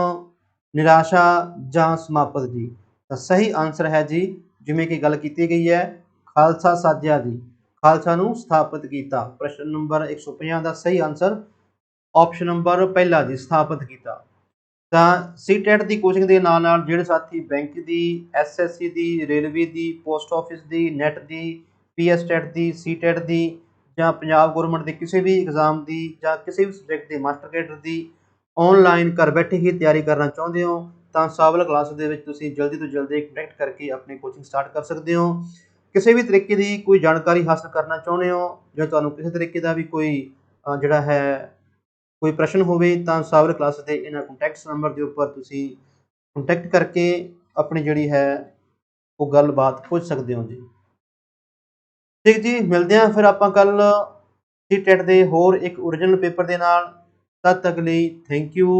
ਨਿਰਾਸ਼ਾ ਜਾਂ ਸਮਾਪਤ ਜੀ। ਤਾਂ ਸਹੀ ਆਨਸਰ ਹੈ ਜੀ, ਜਿਵੇਂ ਕਿ ਗੱਲ ਕੀਤੀ ਗਈ ਹੈ, ਖਾਲਸਾ ਸਾਜਿਆ ਜੀ, ਖਾਲਸਾ ਨੂੰ ਸਥਾਪਿਤ ਕੀਤਾ। ਪ੍ਰਸ਼ਨ ਨੰਬਰ 150 ਦਾ ਸਹੀ ਆਨਸਰ ਆਪਸ਼ਨ ਨੰਬਰ ਪਹਿਲਾ ਜੀ, ਸਥਾਪਿਤ ਕੀਤਾ। ਤਾਂ ਸੀਟੈਟ ਦੀ ਕੋਚਿੰਗ ਦੇ ਨਾਲ ਨਾਲ ਜਿਹੜੇ ਸਾਥੀ ਬੈਂਕ ਦੀ, ਐਸਐਸਸੀ ਦੀ, ਰੇਲਵੇ ਦੀ, ਪੋਸਟ ਆਫਿਸ ਦੀ, ਨੈਟ ਦੀ, ਪੀਐਸਟੈਟ ਦੀ, ਸੀਟੈਟ ਦੀ ਜਾਂ ਪੰਜਾਬ ਗੌਰਮੈਂਟ ਦੇ ਕਿਸੇ ਵੀ ਐਗਜ਼ਾਮ ਦੀ ਜਾਂ ਕਿਸੇ ਵੀ ਸਬਜੈਕਟ ਦੇ ਮਾਸਟਰ ਕੈਡਰ ਦੀ ਆਨਲਾਈਨ ਘਰ ਬੈਠੇ ਹੀ ਤਿਆਰੀ ਕਰਨਾ ਚਾਹੁੰਦੇ ਹੋ ਤਾਂ ਸਾਵਲ ਕਲਾਸ ਦੇ ਵਿੱਚ ਤੁਸੀਂ ਜਲਦੀ ਤੋਂ ਜਲਦੀ ਕੰਟੈਕਟ ਕਰਕੇ ਆਪਣੀ ਕੋਚਿੰਗ ਸਟਾਰਟ ਕਰ ਸਕਦੇ ਹੋ। ਕਿਸੇ ਵੀ ਤਰੀਕੇ ਦੀ ਕੋਈ ਜਾਣਕਾਰੀ ਹਾਸਲ ਕਰਨਾ ਚਾਹੁੰਦੇ ਹੋ ਜਾਂ ਤੁਹਾਨੂੰ ਕਿਸੇ ਤਰੀਕੇ ਦਾ ਵੀ ਕੋਈ ਜਿਹੜਾ ਹੈ ਕੋਈ ਪ੍ਰਸ਼ਨ ਹੋਵੇ ਤਾਂ ਸਾਵਲ ਕਲਾਸ ਦੇ ਇਹਨਾਂ ਕੰਟੈਕਟਸ ਨੰਬਰ ਦੇ ਉੱਪਰ ਤੁਸੀਂ ਕੰਟੈਕਟ ਕਰਕੇ ਆਪਣੀ ਜਿਹੜੀ ਹੈ ਉਹ ਗੱਲਬਾਤ ਪੁੱਛ ਸਕਦੇ ਹੋ ਜੀ। ਠੀਕ ਜੀ, ਮਿਲਦੇ ਹਾਂ ਫਿਰ ਆਪਾਂ ਕੱਲ ਸੀਟੈਟ ਦੇ ਹੋਰ ਇੱਕ ਓਰੀਜਨਲ ਪੇਪਰ ਦੇ ਨਾਲ। ਤਦ ਤੱਕ ਲਈ ਥੈਂਕ ਯੂ।